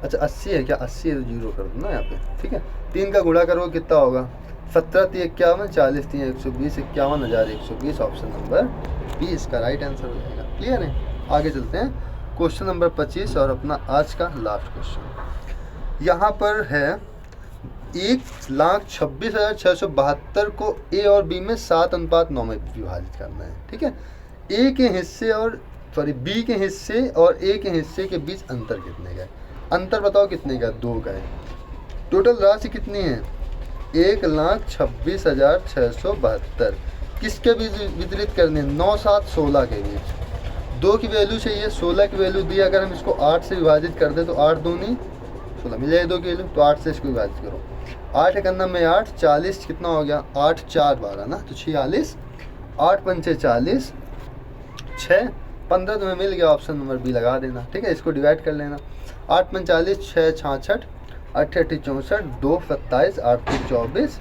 अच्छा 80 है क्या, 80 है तो 0 कर दो ना यहाँ पे। ठीक है, 3 का गुणा करो कितना होगा, 17 3 51, 40 3 120, 51,120। ऑप्शन नंबर बी इसका राइट आंसर हो जाएगा। क्लियर है, आगे चलते हैं। क्वेश्चन नंबर 25 और अपना आज का लास्ट क्वेश्चन यहाँ पर है। 1,26,672 को ए और बी में 7:9 में विभाजित करना है। ठीक है, ए के हिस्से और बी के हिस्से और ए के हिस्से के बीच अंतर कितने का है। अंतर बताओ कितने का, 2 का है। टोटल राशि कितनी है, 1,26,672। किसके बीच वितरित करने, 9 7 16 के बीच। 2 की वैल्यू चाहिए, 16 की वैल्यू दी। अगर हम इसको 8 से विभाजित कर दें तो 8 दूनी 16 मिल जाए 2 की वैल्यू, तो 8 से इसको विभाजित करो। 8 1 9 में 8, 40 कितना हो गया, 8 4 12 ना, तो 46, 8 5 40, 6 15 तुम्हें मिल गया। ऑप्शन नंबर बी लगा देना। ठीक है, इसको डिवाइड कर लेना। 8 45, 6 66, 8 8 64, 2 27, 8 3 24,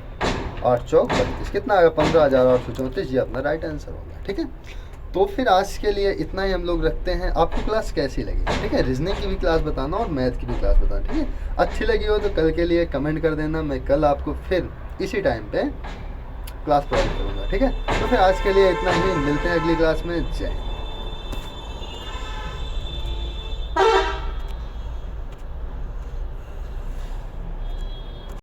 8 4 32, कितना आएगा 15,834। ये अपना राइट आंसर होगा। ठीक है, तो फिर आज के लिए इतना ही हम लोग रखते हैं। आपको क्लास कैसी लगी, ठीक है, रीजनिंग की भी क्लास बताना और मैथ की भी क्लास बताना। ठीक है, अच्छी लगी हो तो कल के लिए कमेंट कर देना, मैं कल आपको फिर इसी टाइम पे क्लास प्रोवाइड करूँगा। ठीक है, तो फिर आज के लिए इतना ही, मिलते हैं अगली क्लास में। जय हिंद।